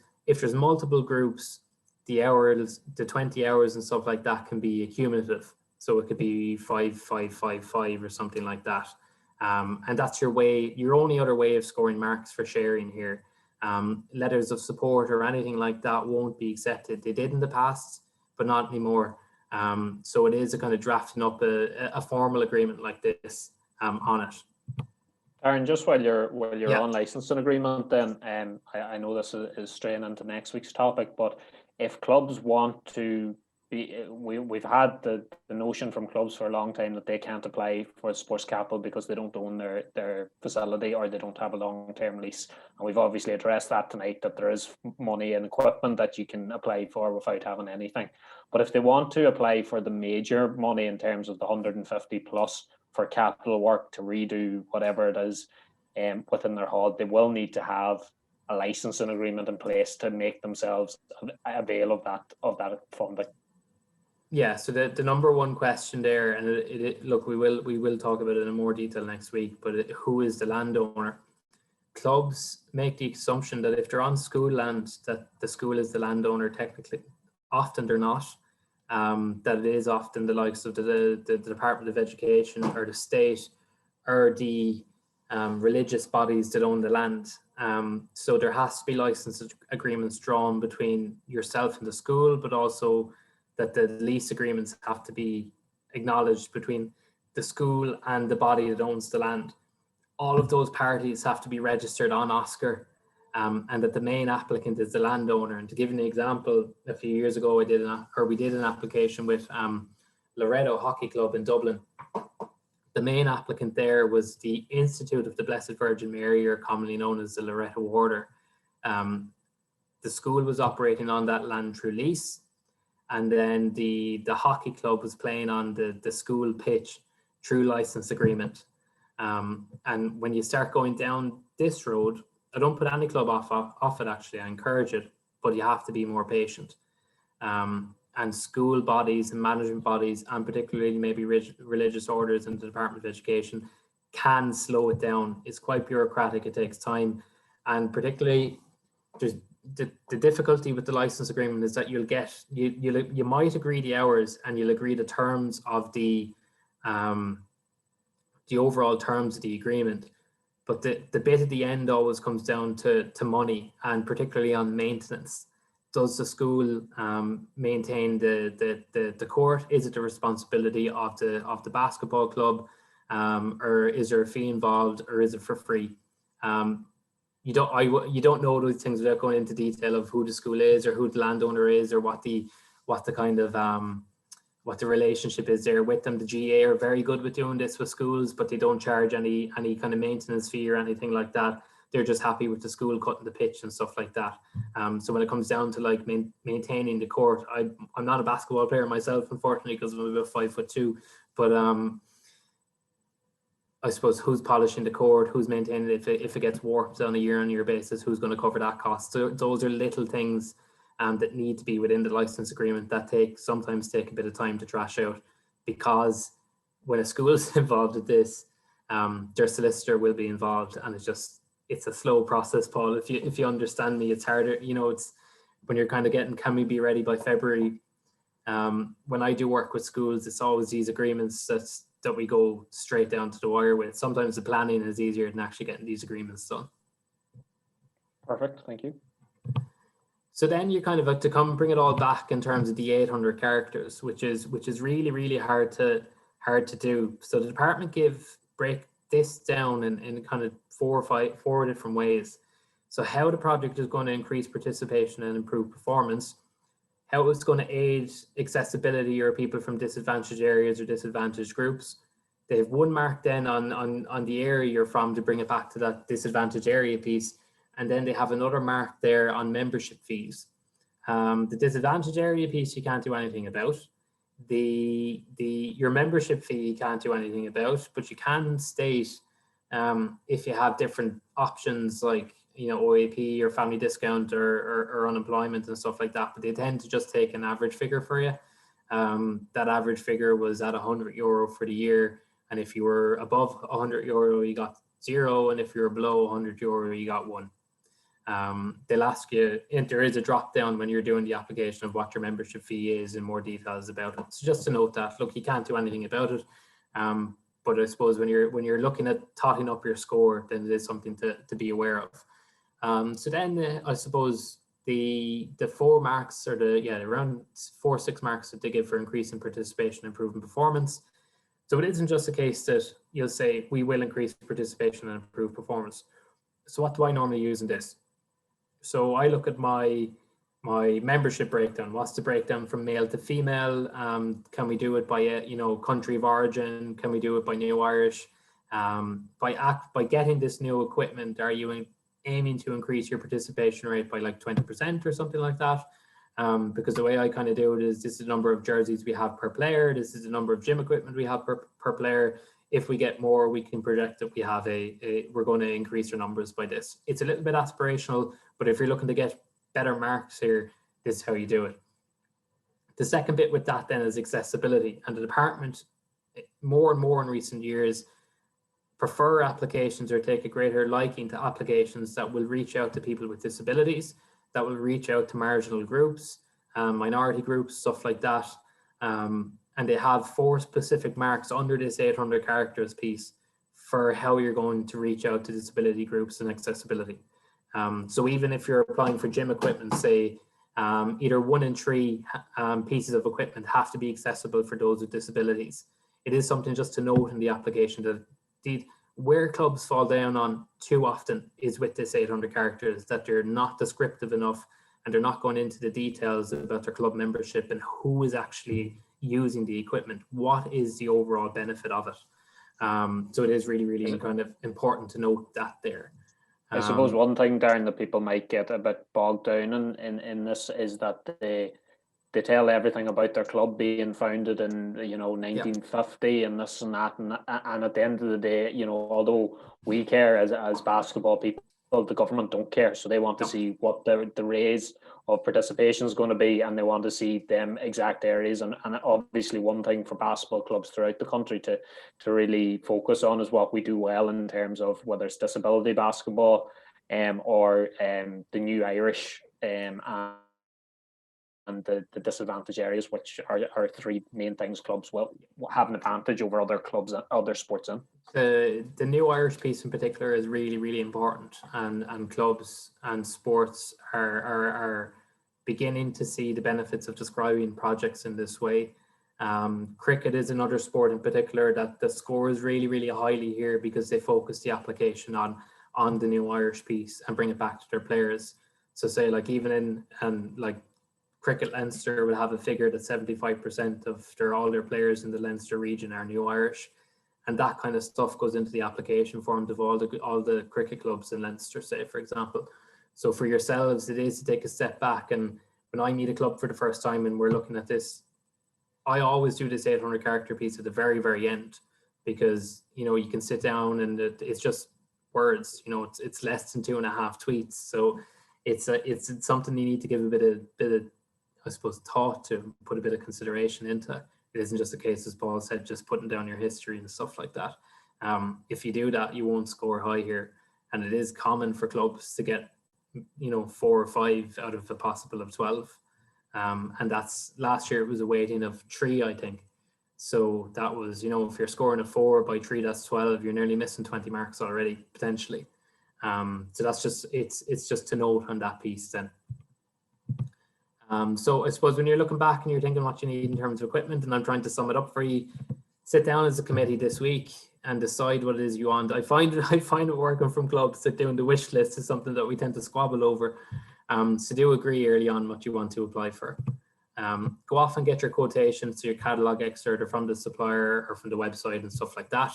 multiple groups, the 20 hours and stuff like that can be accumulative. So it could be 5, 5, 5, 5 or something like that. And that's your only other way of scoring marks for sharing here. Letters of support or anything like that won't be accepted. They did in the past, but not anymore. So it is a kind of drafting up a formal agreement like this on it. Aaron, just while you're on licensing agreement, then I know this is straying into next week's topic, but if clubs want to be, we've had the notion from clubs for a long time that they can't apply for sports capital because they don't own their facility or they don't have a long-term lease. And we've obviously addressed that tonight, that there is money and equipment that you can apply for without having anything. But if they want to apply for the major money in terms of the 150 plus for capital work to redo whatever it is within their hall, they will need to have a licensing agreement in place to make themselves avail of that funding. Yeah, so the number one question there, and look, we will talk about it in more detail next week, but who is the landowner? Clubs make the assumption that if they're on school land, that the school is the landowner. Technically, often they're not. That it is often the likes of the Department of Education or the state or the religious bodies that own the land. So there has to be license agreements drawn between yourself and the school, but also that the lease agreements have to be acknowledged between the school and the body that owns the land. All of those parties have to be registered on OSCAR, and that the main applicant is the landowner. And to give you an example, a few years ago, we did an application with Loretto Hockey Club in Dublin. The main applicant there was the Institute of the Blessed Virgin Mary, or commonly known as the Loretto Order. The school was operating on that land through lease, and then the hockey club was playing on the school pitch through license agreement. And when you start going down this road, I don't put any club off it, actually, I encourage it, but you have to be more patient. And school bodies and management bodies, and particularly maybe religious orders and the Department of Education, can slow it down. It's quite bureaucratic, it takes time. And particularly, there's the difficulty with the license agreement is that you might agree the hours and you'll agree the terms of the overall terms of the agreement, but the bit at the end always comes down to money, and particularly on maintenance. Does the school maintain the court? Is it the responsibility of the basketball club, or is there a fee involved, or is it for free? You don't know those things without going into detail of who the school is or who the landowner is, or what the kind of what the relationship is there with them. The GA are very good with doing this with schools, but they don't charge any kind of maintenance fee or anything like that. They're just happy with the school cutting the pitch and stuff like that. So when it comes down to like maintaining the court, I'm not a basketball player myself, unfortunately, because I'm about 5'2", but I suppose who's polishing the court, who's maintaining it if it gets warped on a year-on-year basis, who's going to cover that cost. So those are little things that need to be within the license agreement that sometimes take a bit of time to thrash out, because when a school is involved with this, their solicitor will be involved, and it's a slow process, Paul. If you understand me, it's harder. You know, it's when you're kind of getting, can we be ready by February? When I do work with schools, it's always these agreements that we go straight down to the wire with. Sometimes the planning is easier than actually getting these agreements done. Perfect, thank you. So then you kind of have to bring it all back in terms of the 800 characters, which is really, really hard to do. So the department break this down in kind of four different ways. So how the project is going to increase participation and improve performance, how it's going to aid accessibility or people from disadvantaged areas or disadvantaged groups. They have one mark then on the area you're from to bring it back to that disadvantaged area piece. And then they have another mark there on membership fees. The disadvantaged area piece you can't do anything about. Your membership fee you can't do anything about, but you can state if you have different options like, you know, OAP or family discount or unemployment and stuff like that, but they tend to just take an average figure for you. That average figure was at €100 for the year, and if you were above €100 you got 0, and if you're below €100 you got 1. They'll ask you, and there is a drop down when you're doing the application of what your membership fee is and more details about it. So just to note that, look, you can't do anything about it. But I suppose when you're looking at totting up your score, then it is something to be aware of. So then I suppose the 4 marks, or around 4-6 marks that they give for increasing participation, improving performance. So it isn't just a case that you'll say we will increase participation and improve performance. So what do I normally use in this? So I look at my membership breakdown. What's the breakdown from male to female? Can we do it by country of origin? Can we do it by New Irish? By getting this new equipment, are you aiming to increase your participation rate by like 20% or something like that? Because the way I kind of do it is, this is the number of jerseys we have per player. This is the number of gym equipment we have per player. If we get more, we can project that we have we're going to increase our numbers by this. It's a little bit aspirational, but if you're looking to get better marks here, this is how you do it. The second bit with that then is accessibility, and the department more and more in recent years prefer applications or take a greater liking to applications that will reach out to people with disabilities, that will reach out to marginal groups, minority groups, stuff like that. And they have 4 specific marks under this 800 characters piece for how you're going to reach out to disability groups and accessibility. So even if you're applying for gym equipment, say either 1 in 3 pieces of equipment have to be accessible for those with disabilities. It is something just to note in the application that where clubs fall down on too often is with this 800 characters, that they're not descriptive enough and they're not going into the details about their club membership and who is actually using the equipment. What is the overall benefit of it? So it is really, really kind of important to note that there. I suppose one thing, Darren, that people might get a bit bogged down in this is that they tell everything about their club being founded in 1950 and this and that, and at the end of the day, although we care as basketball people, the government don't care. So they want to see what the raise of participation is going to be, and they want to see them exact areas. And obviously one thing for basketball clubs throughout the country to really focus on is what we do well in terms of whether it's disability basketball or the New Irish and the disadvantaged areas, which are 3 main things clubs will have an advantage over other clubs, other sports in. The New Irish piece in particular is really, really important, and clubs and sports are beginning to see the benefits of describing projects in this way. Cricket is another sport in particular that the scores really, really highly here because they focus the application on the New Irish piece and bring it back to their players. So say like even in like Cricket Leinster will have a figure that 75% of all their players in the Leinster region are New Irish, and that kind of stuff goes into the application form of all the cricket clubs in Leinster, say, for example. So for yourselves, it is to take a step back. And when I meet a club for the first time and we're looking at this, I always do this 800 character piece at the very, very end, because, you know, you can sit down and it's just words, you know, it's less than 2.5 tweets. So it's something you need to give a bit of, I suppose, thought to, put a bit of consideration into. It isn't just a case, as Paul said, just putting down your history and stuff like that. If you do that, you won't score high here. And it is common for clubs to get, you know, 4 or 5 out of a possible of 12. And that's, last year it was a weighting of 3, I think. So that was, you know, if you're scoring a 4 by 3, that's 12. You're nearly missing 20 marks already, potentially. So that's just, it's just to note on that piece then. So I suppose when you're looking back and you're thinking what you need in terms of equipment, and I'm trying to sum it up for you, sit down as a committee this week and decide what it is you want. I find it working from clubs that doing the wish list is something that we tend to squabble over. So do agree early on what you want to apply for. Go off and get your quotations, so your catalogue excerpt, or from the supplier or from the website and stuff like that.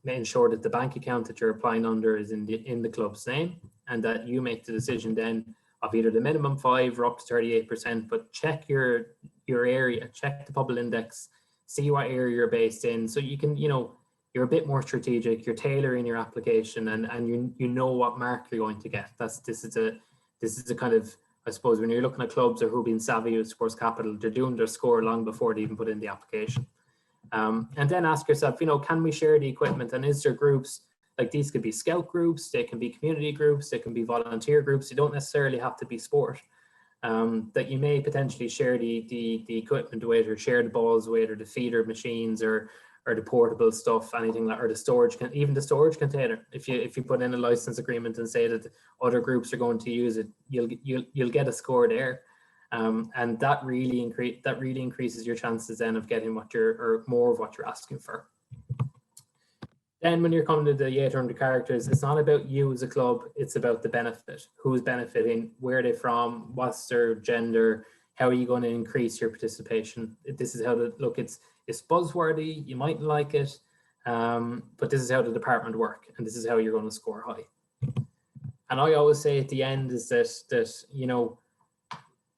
Ensure that the bank account that you're applying under is in the club's name, and that you make the decision then of either the minimum 5 or up to 38%, but check your area, check the Public Index, see what area you're based in, so you can, you know, you're a bit more strategic, you're tailoring your application, and you know what mark you're going to get. This is a kind of, I suppose, when you're looking at clubs or who being savvy with sports capital, they're doing their score long before they even put in the application. And then ask yourself, you know, can we share the equipment, and is there groups? Like, these could be scout groups, they can be community groups, they can be volunteer groups. You don't necessarily have to be sport. That you may potentially share the equipment with, or share the balls with, or the feeder machines, or the portable stuff, anything like, or the storage, even the storage container. If you put in a license agreement and say that other groups are going to use it, you'll get a score there. And that really increases your chances then of getting more of what you're asking for. Then when you're coming to the 800 characters, it's not about you as a club, it's about the benefit. Who's benefiting, where are they from, what's their gender, how are you going to increase your participation? This is how to look, it's buzzworthy, you mightn't like it, but this is how the department work, and this is how you're going to score high. And I always say at the end is that you know,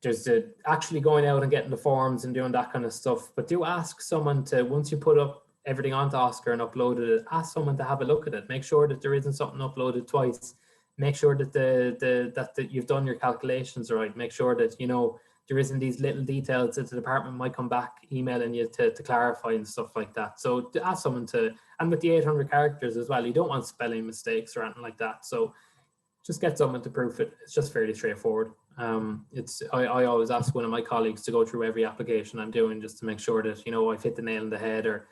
there's actually going out and getting the forms and doing that kind of stuff, but do ask someone to, once you put up everything onto Oscar and uploaded it, ask someone to have a look at it. Make sure that there isn't something uploaded twice. Make sure that that you've done your calculations right. Make sure that, you know, there isn't these little details that the department might come back emailing you to clarify and stuff like that. So to ask someone to, and with the 800 characters as well, you don't want spelling mistakes or anything like that. So just get someone to proof it. It's just fairly straightforward. I always ask one of my colleagues to go through every application I'm doing, just to make sure that, you know, I've hit the nail on the head, or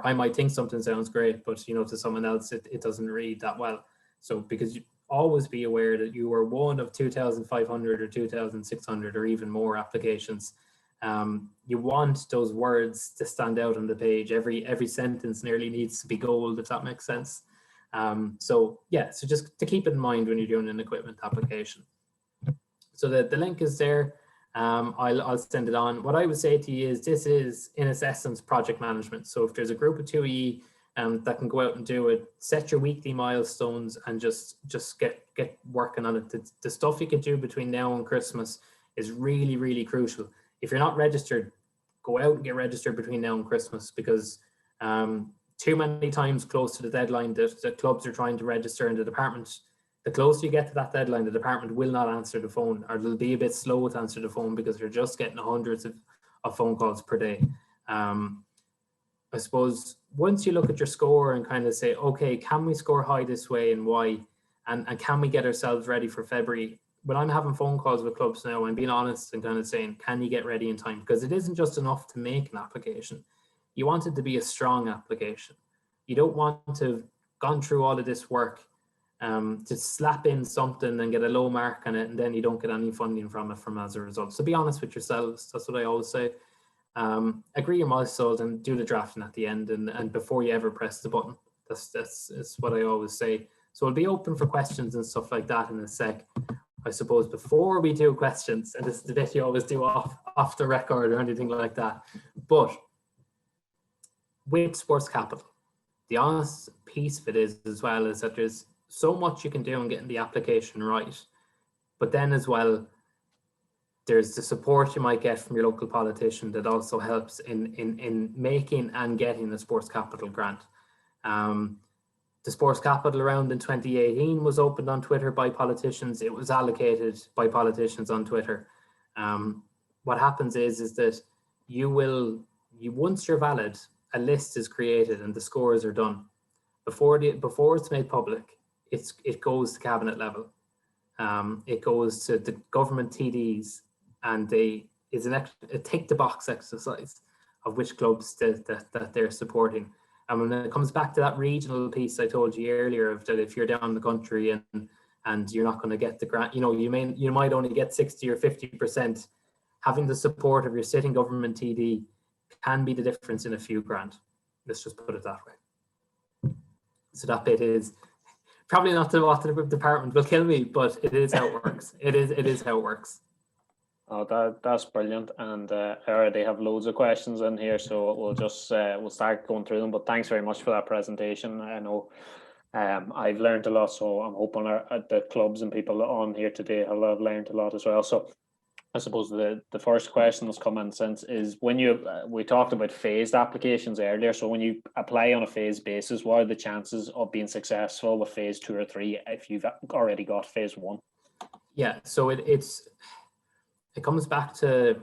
I might think something sounds great, but, you know, to someone else, it doesn't read that well. So, because you always be aware that you are one of 2,500 or 2,600 or even more applications. You want those words to stand out on the page. Every sentence nearly needs to be gold, if that makes sense. So yeah, so just to keep it in mind when you're doing an equipment application. So the link is there. I'll send it on. What I would say to you is, this is in its essence project management. So if there's a group of 2E that can go out and do it, set your weekly milestones and just get working on it. The stuff you can do between now and Christmas is really, really crucial. If you're not registered, go out and get registered between now and Christmas, because too many times close to the deadline that the clubs are trying to register in the department, the closer you get to that deadline, the department will not answer the phone, or they'll be a bit slow to answer the phone because they're just getting hundreds of phone calls per day. I suppose once you look at your score and kind of say, okay, can we score high this way and why? And can we get ourselves ready for February? When I'm having phone calls with clubs now, I'm being honest and kind of saying, can you get ready in time? Because it isn't just enough to make an application. You want it to be a strong application. You don't want to have gone through all of this work to slap in something and get a low mark on it, and then you don't get any funding from it as a result. So be honest with yourselves. That's what I always say. Agree your milestones and do the drafting at the end, and before you ever press the button. That's what I always say. So I'll be open for questions and stuff like that in a sec. I suppose before we do questions, and this is the bit you always do off the record or anything like that, but with sports capital, the honest piece of it is as well is that there's so much you can do in getting the application right, but then as well, there's the support you might get from your local politician that also helps in making and getting the sports capital grant. The sports capital round in 2018 was opened on Twitter by politicians. It was allocated by politicians on Twitter. What happens is that once you're valid, a list is created and the scores are done. Before it's made public, it goes to cabinet level. It goes to the government TDs, and it's a tick the box exercise of which clubs that they're supporting. And when it comes back to that regional piece I told you earlier, of that if you're down the country and you're not going to get the grant, you might only get 60 or 50%. Having the support of your sitting government TD can be the difference in a few grand. Let's just put it that way. So that bit is probably not what the department will kill me, but it is how it works. It is how it works. Oh, that's brilliant, and I already have loads of questions in here, so we'll just we'll start going through them. But thanks very much for that presentation. I know I've learned a lot, so I'm hoping the clubs and people on here today have learned a lot as well. So I suppose the first question that's come in since is when we talked about phased applications earlier. So when you apply on a phased basis, what are the chances of being successful with phase 2 or 3 if you've already got phase 1? Yeah, so it comes back to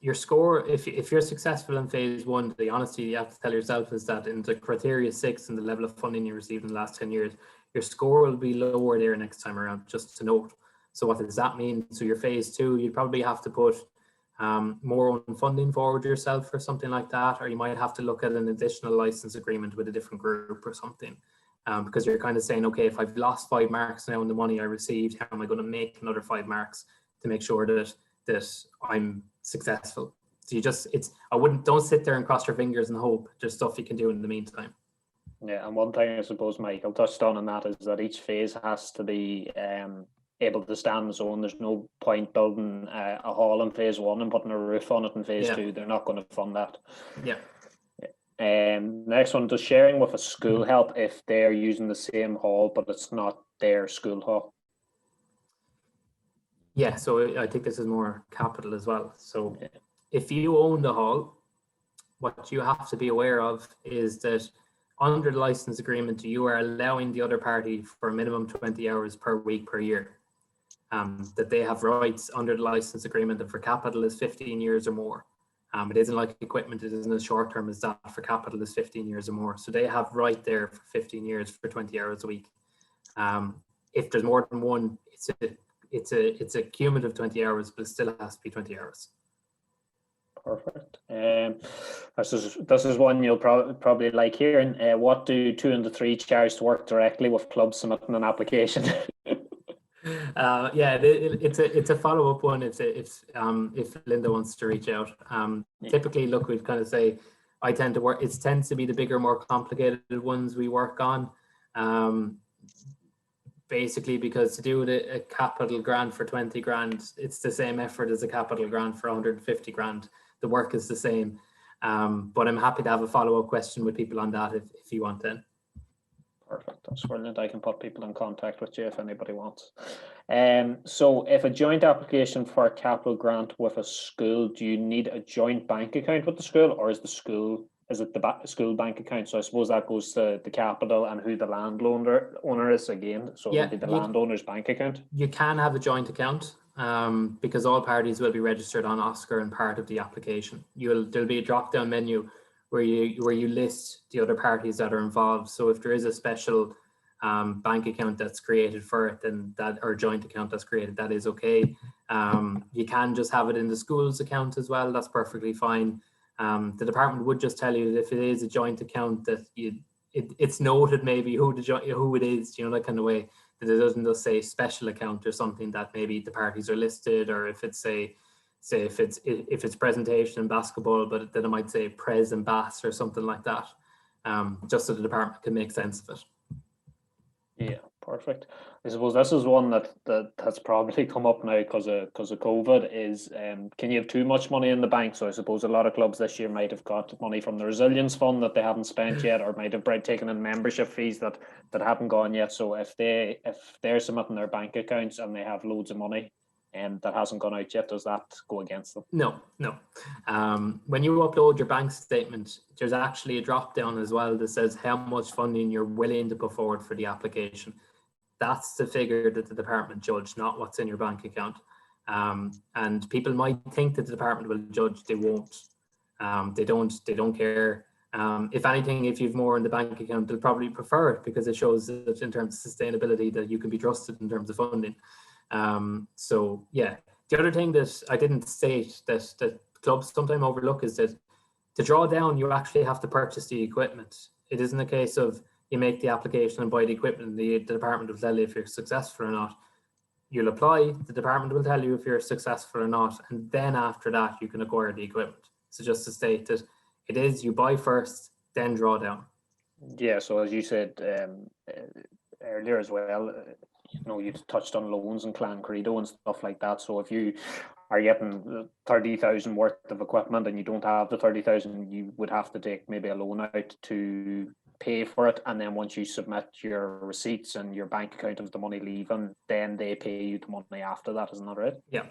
your score. If you're successful in phase 1, the honesty you have to tell yourself is that in the criteria 6 and the level of funding you received in the last 10 years, your score will be lower there next time around, just to note. So what does that mean? So your phase 2, you'd probably have to put more own funding forward yourself or something like that, or you might have to look at an additional license agreement with a different group or something. Because you're kind of saying, okay, if I've lost 5 marks now in the money I received, how am I going to make another 5 marks to make sure that I'm successful? So don't sit there and cross your fingers and hope. There's stuff you can do in the meantime. Yeah, and one thing I suppose Michael touched on that is that each phase has to be able to stand on its own. There's no point building a hall in phase 1 and putting a roof on it in phase 2. They're not going to fund that. Yeah. Next one, does sharing with a school help if they're using the same hall but it's not their school hall? Yeah, so I think this is more capital as well. So if you own the hall, what you have to be aware of is that under the license agreement, you are allowing the other party for a minimum 20 hours per week per year. That they have rights under the license agreement, and for capital is 15 years or more. It isn't like equipment, it isn't as short term as that. For capital is 15 years or more. So they have right there for 15 years for 20 hours a week. If there's more than one, it's a cumulative 20 hours, but it still has to be 20 hours. Perfect. This is one you'll probably like hearing. What do 2 and 3 charge to work directly with clubs submitting an application? It's a follow-up one if Linda wants to reach out. Typically, look, we'd kind of say it tends to be the bigger, more complicated ones we work on. Basically, because to do a capital grant for 20 grand, it's the same effort as a capital grant for 150 grand. The work is the same. But I'm happy to have a follow-up question with people on that if you want then. Perfect. That's brilliant. I can put people in contact with you if anybody wants. So if a joint application for a capital grant with a school, do you need a joint bank account with the school, or is it the school bank account? So I suppose that goes to the capital and who the landowner is again. So it would be the landowner's bank account. You can have a joint account because all parties will be registered on OSCAR and part of the application. There'll be a drop-down menu where you list the other parties that are involved. So if there is a special bank account that's created for it, then or joint account that's created, that is okay. You can just have it in the school's account as well. That's perfectly fine. The department would just tell you that if it is a joint account, that it's noted maybe who it is, that kind of way, that it doesn't just say special account or something, that maybe the parties are listed, or if it's if it's presentation in basketball, but then it might say pres and bass or something like that, just so the department can make sense of it. Yeah, Perfect. I suppose this is one that has probably come up now because of COVID. Is can you have too much money in the bank? So I suppose a lot of clubs this year might have got money from the resilience fund that they haven't spent yet, or might have taken in membership fees that haven't gone yet. So if they're submitting their bank accounts and they have loads of money and that hasn't gone out yet, does that go against them? No. When you upload your bank statement, there's actually a drop down as well that says how much funding you're willing to put forward for the application. That's the figure that the department judge, not what's in your bank account. And people might think that the department will judge. They won't. They don't care. If anything, if you've more in the bank account, they'll probably prefer it because it shows that in terms of sustainability that you can be trusted in terms of funding. So yeah, the other thing that I didn't state that clubs sometimes overlook is that to draw down, you actually have to purchase the equipment. It isn't a case of you make the application and buy the equipment. The department will tell you if you're successful or not. You'll apply, the department will tell you if you're successful or not, and then after that you can acquire the equipment. So just to state that it is you buy first, then draw down. Yeah, so as you said earlier as well, you touched on loans and Clan Credo and stuff like that. So if you are getting 30,000 worth of equipment and you don't have the 30,000, you would have to take maybe a loan out to pay for it, and then once you submit your receipts and your bank account of the money leaving, then they pay you the money after that, isn't that right? Yeah.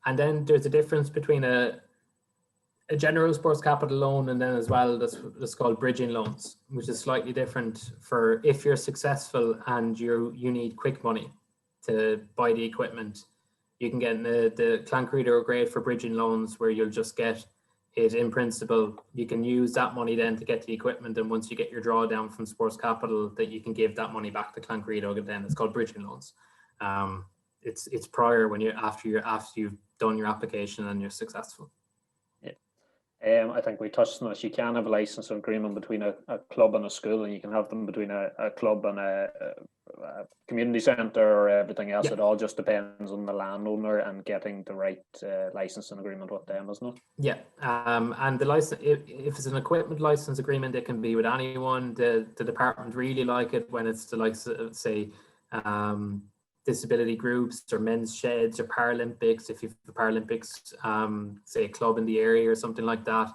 And then there's a difference between a general sports capital loan and then as well that's called bridging loans, which is slightly different for if you're successful and you need quick money to buy the equipment. You can get the Clan Credo are great for bridging loans where you'll just get it in principle. You can use that money then to get the equipment, and once you get your drawdown from sports capital, that you can give that money back to Clan Credo. Then it's called bridging loans. It's prior when after you've done your application and you're successful. I think we touched on this. You can have a license agreement between a club and a school, and you can have them between a club and a community centre or everything else. Yeah. It all just depends on the landowner and getting the right licensing agreement with them, isn't it? Yeah, and the license, if it's an equipment license agreement, it can be with anyone. The department really like it when it's the likes of, say, disability groups or men's sheds or Paralympics. If you've the Paralympics, say a club in the area or something like that.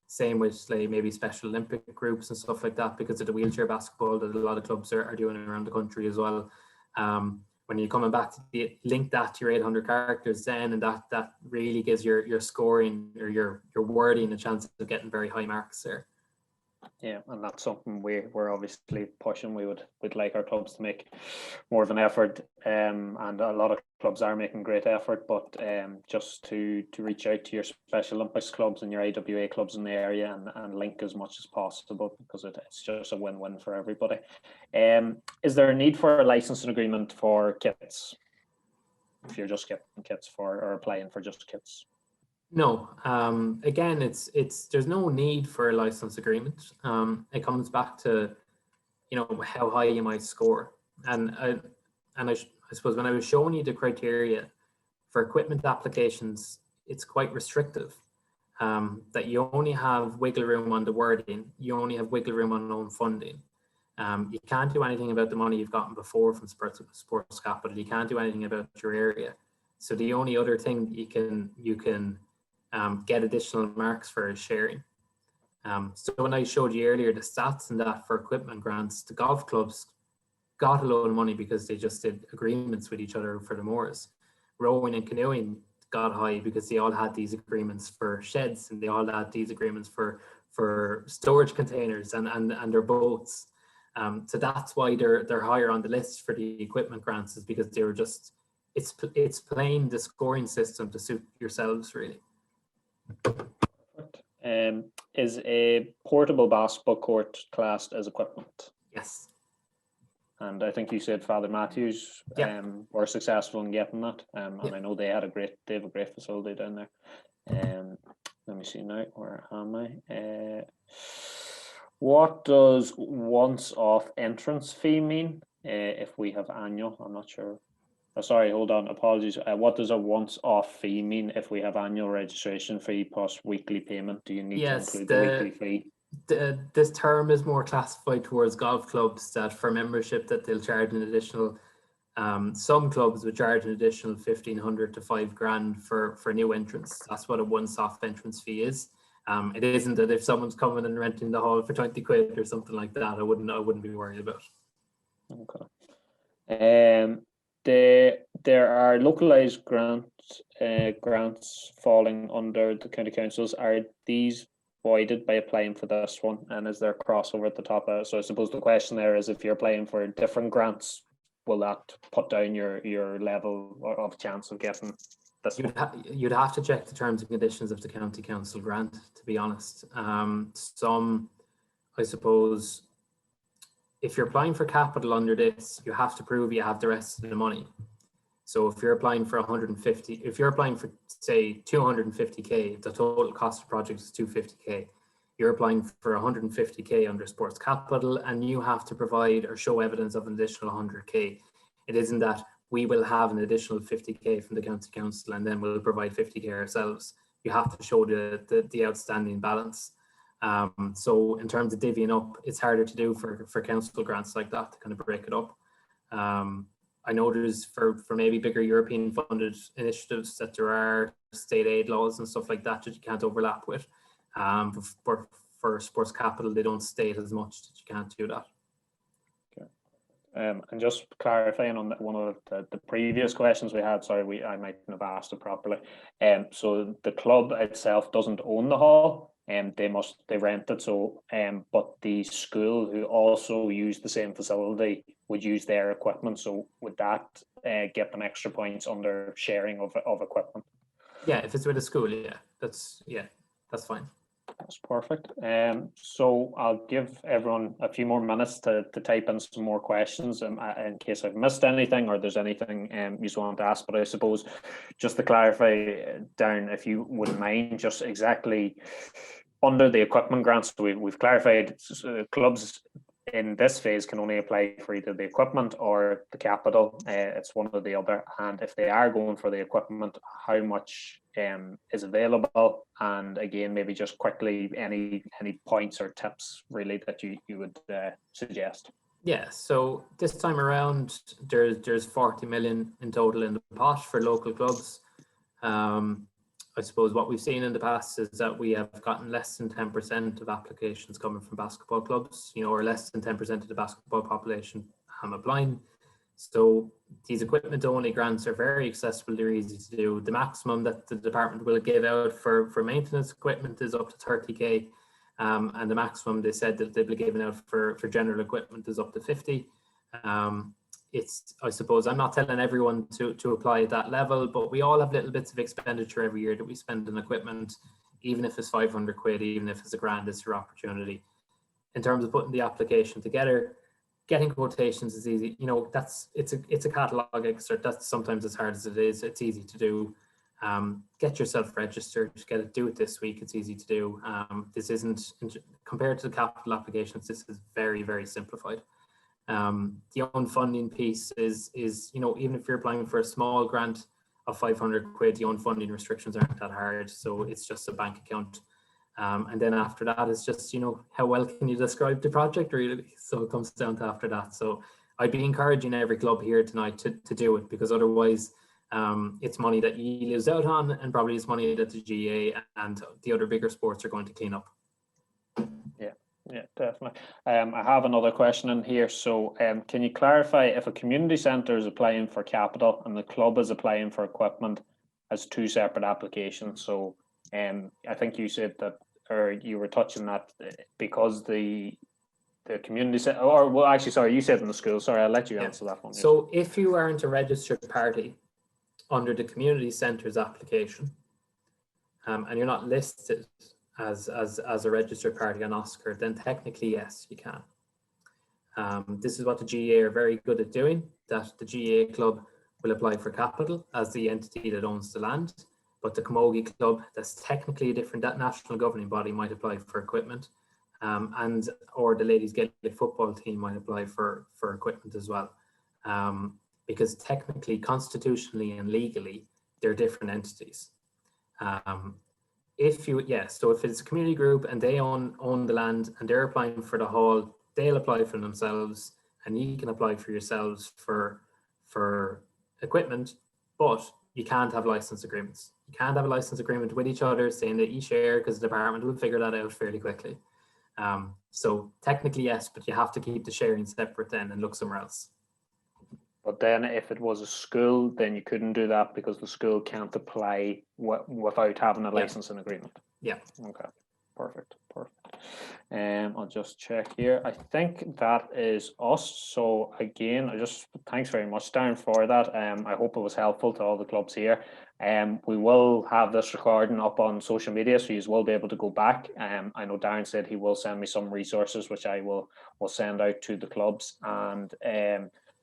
Same with like maybe Special Olympic groups and stuff like that, because of the wheelchair basketball that a lot of clubs are doing around the country as well. When you're coming back to link that to your 800 characters then, and that really gives your scoring or your wording a chance of getting very high marks there. Yeah, and that's something we're obviously pushing. We'd like our clubs to make more of an effort, and a lot of clubs are making great effort, but just to reach out to your Special Olympics clubs and your IWA clubs in the area and link as much as possible, because it's just a win-win for everybody. Is there a need for a licensing agreement for kits if you're just getting kits or applying for just kits? No, again, there's no need for a license agreement. It comes back to, how high you might score. And I suppose when I was showing you the criteria for equipment applications, it's quite restrictive. That you only have wiggle room on the wording, you only have wiggle room on own funding. You can't do anything about the money you've gotten before from sports capital. You can't do anything about your area. So the only other thing you can get additional marks for is sharing. So when I showed you earlier the stats and that for equipment grants, the golf clubs got a load of money because they just did agreements with each other for the moors. Rowing and canoeing got high because they all had these agreements for sheds, and they all had these agreements for storage containers and their boats. So that's why they're higher on the list for the equipment grants, is because they were just it's playing the scoring system to suit yourselves really. Is a portable basketball court classed as equipment? Yes. And I think you said Father Matthews were successful in getting that. And I know they have a great facility down there. Let me see now, where am I? What does once-off entrance fee mean if we have annual? I'm not sure. Oh, sorry, hold on, apologies. What does a once-off fee mean if we have annual registration fee plus weekly payment? Do you need to include the weekly fee? this term is more classified towards golf clubs, that for membership that they'll charge an additional, some clubs would charge an additional 1,500 to $5,000 for new entrants. That's what a once-off entrance fee is. It isn't that if someone's coming and renting the hall for 20 quid or something like that, I wouldn't be worried about. Okay. There are localised grants falling under the county councils. Are these voided by applying for this one? And is there a crossover at the top of it? So I suppose the question there is, if you're applying for different grants, will that put down your level of chance of getting this one? You'd have to check the terms and conditions of the county council grant, to be honest. Some, I suppose, if you're applying for capital under this, you have to prove you have the rest of the money. So if you're applying for 150, if you're applying for, say, 250k, the total cost of the project is 250k. You're applying for 150k under sports capital, and you have to provide or show evidence of an additional 100k. It isn't that we will have an additional 50k from the county council and then we'll provide 50k ourselves. You have to show the outstanding balance. So in terms of divvying up, it's harder to do for council grants like that, to kind of break it up. I know there's for maybe bigger European funded initiatives that there are state aid laws and stuff like that you can't overlap with. For sports capital, they don't state as much that you can't do that. And just clarifying on one of the previous questions we had, sorry, I mightn't have asked it properly. So the club itself doesn't own the hall, and they rent it. So, but the school, who also use the same facility, would use their equipment. So would that get them extra points under sharing of equipment? Yeah, if it's with a school, that's fine. That's perfect. So I'll give everyone a few more minutes to type in some more questions in case I've missed anything or there's anything you want to ask. But I suppose just to clarify, Darren, if you wouldn't mind, just exactly under the equipment grants, we've clarified clubs in this phase can only apply for either the equipment or the capital. It's one or the other. And if they are going for the equipment, how much is available? And again, maybe just quickly, any points or tips really that you would suggest? Yeah, so this time around, there's 40 million in total in the pot for local clubs. I suppose what we've seen in the past is that we have gotten less than 10% of applications coming from basketball clubs, or less than 10% of the basketball population applying. So these equipment only grants are very accessible, they're easy to do. The maximum that the department will give out for maintenance equipment is up to 30k, and the maximum they said that they'll be giving out for general equipment is up to 50. I suppose I'm not telling everyone to apply at that level, but we all have little bits of expenditure every year that we spend on equipment, even if it's 500 quid, even if it's $1,000, it's your opportunity. In terms of putting the application together, getting quotations is easy. It's a catalog excerpt. That's sometimes as hard as it is. It's easy to do. Get yourself registered, do it this week. It's easy to do. This isn't, compared to the capital applications, this is very, very simplified. The own funding piece is even if you're applying for a small grant of 500 quid, the own funding restrictions aren't that hard. So it's just a bank account. And then after that, it's just, how well can you describe the project really? So it comes down to after that. So I'd be encouraging every club here tonight to do it, because otherwise it's money that you lose out on, and probably it's money that the GA and the other bigger sports are going to clean up. Yeah, definitely. I have another question in here. So can you clarify if a community centre is applying for capital and the club is applying for equipment as two separate applications? So I think you said that, or you were touching that, because the community centre, or well, actually, sorry, you said in the school. Sorry, I'll let you answer that one. So if you aren't a registered party under the community centre's application, and you're not listed as a registered party on OSCR, then technically yes, you can. This is what the GA are very good at doing, that the GA club will apply for capital as the entity that owns the land, but the Camogie club, that's technically a different, that national governing body, might apply for equipment, or the ladies Gaelic football team might apply for equipment as well, because technically, constitutionally and legally, they're different entities. So if it's a community group and they own the land and they're applying for the hall, they'll apply for themselves, and you can apply for yourselves for equipment, but you can't have license agreements. You can't have a license agreement with each other saying that you share, because the department will figure that out fairly quickly. So technically yes, but you have to keep the sharing separate then and look somewhere else. But then if it was a school, then you couldn't do that because the school can't apply without having a licensing agreement. Yeah. Okay. Perfect. I'll just check here. I think that is us. So again, thanks very much, Darren, for that. I hope it was helpful to all the clubs here. We will have this recording up on social media, so you will be able to go back. I know Darren said he will send me some resources, which I will send out to the clubs. And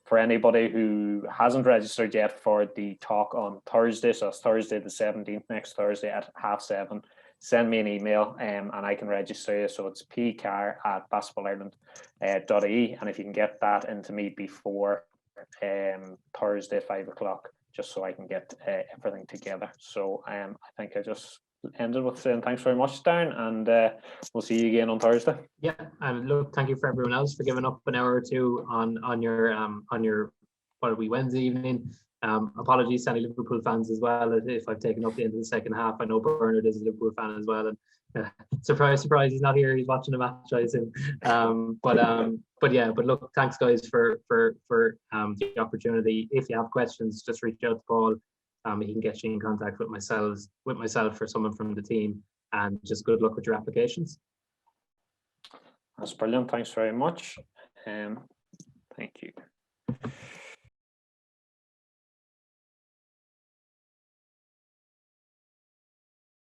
for anybody who hasn't registered yet for the talk on Thursday, so it's Thursday the 17th, next Thursday at 7:30, send me an email and I can register you. So it's pcar@basketballireland.ie, and if you can get that into me before Thursday 5 o'clock, just so I can get everything together. So I think I just ended with saying thanks very much, Darren, and we'll see you again on Thursday. Yeah, and look, thank you for everyone else for giving up an hour or two on your what are we, Wednesday evening. Apologies to any Liverpool fans as well if I've taken up the end of the second half. I know Bernard is a Liverpool fan as well, and surprise, he's not here. He's watching the match, I assume. But look, thanks guys for the opportunity. If you have questions, just reach out to Paul. He can get you in contact with myself or someone from the team, and just good luck with your applications. That's brilliant. Thanks very much. Thank you.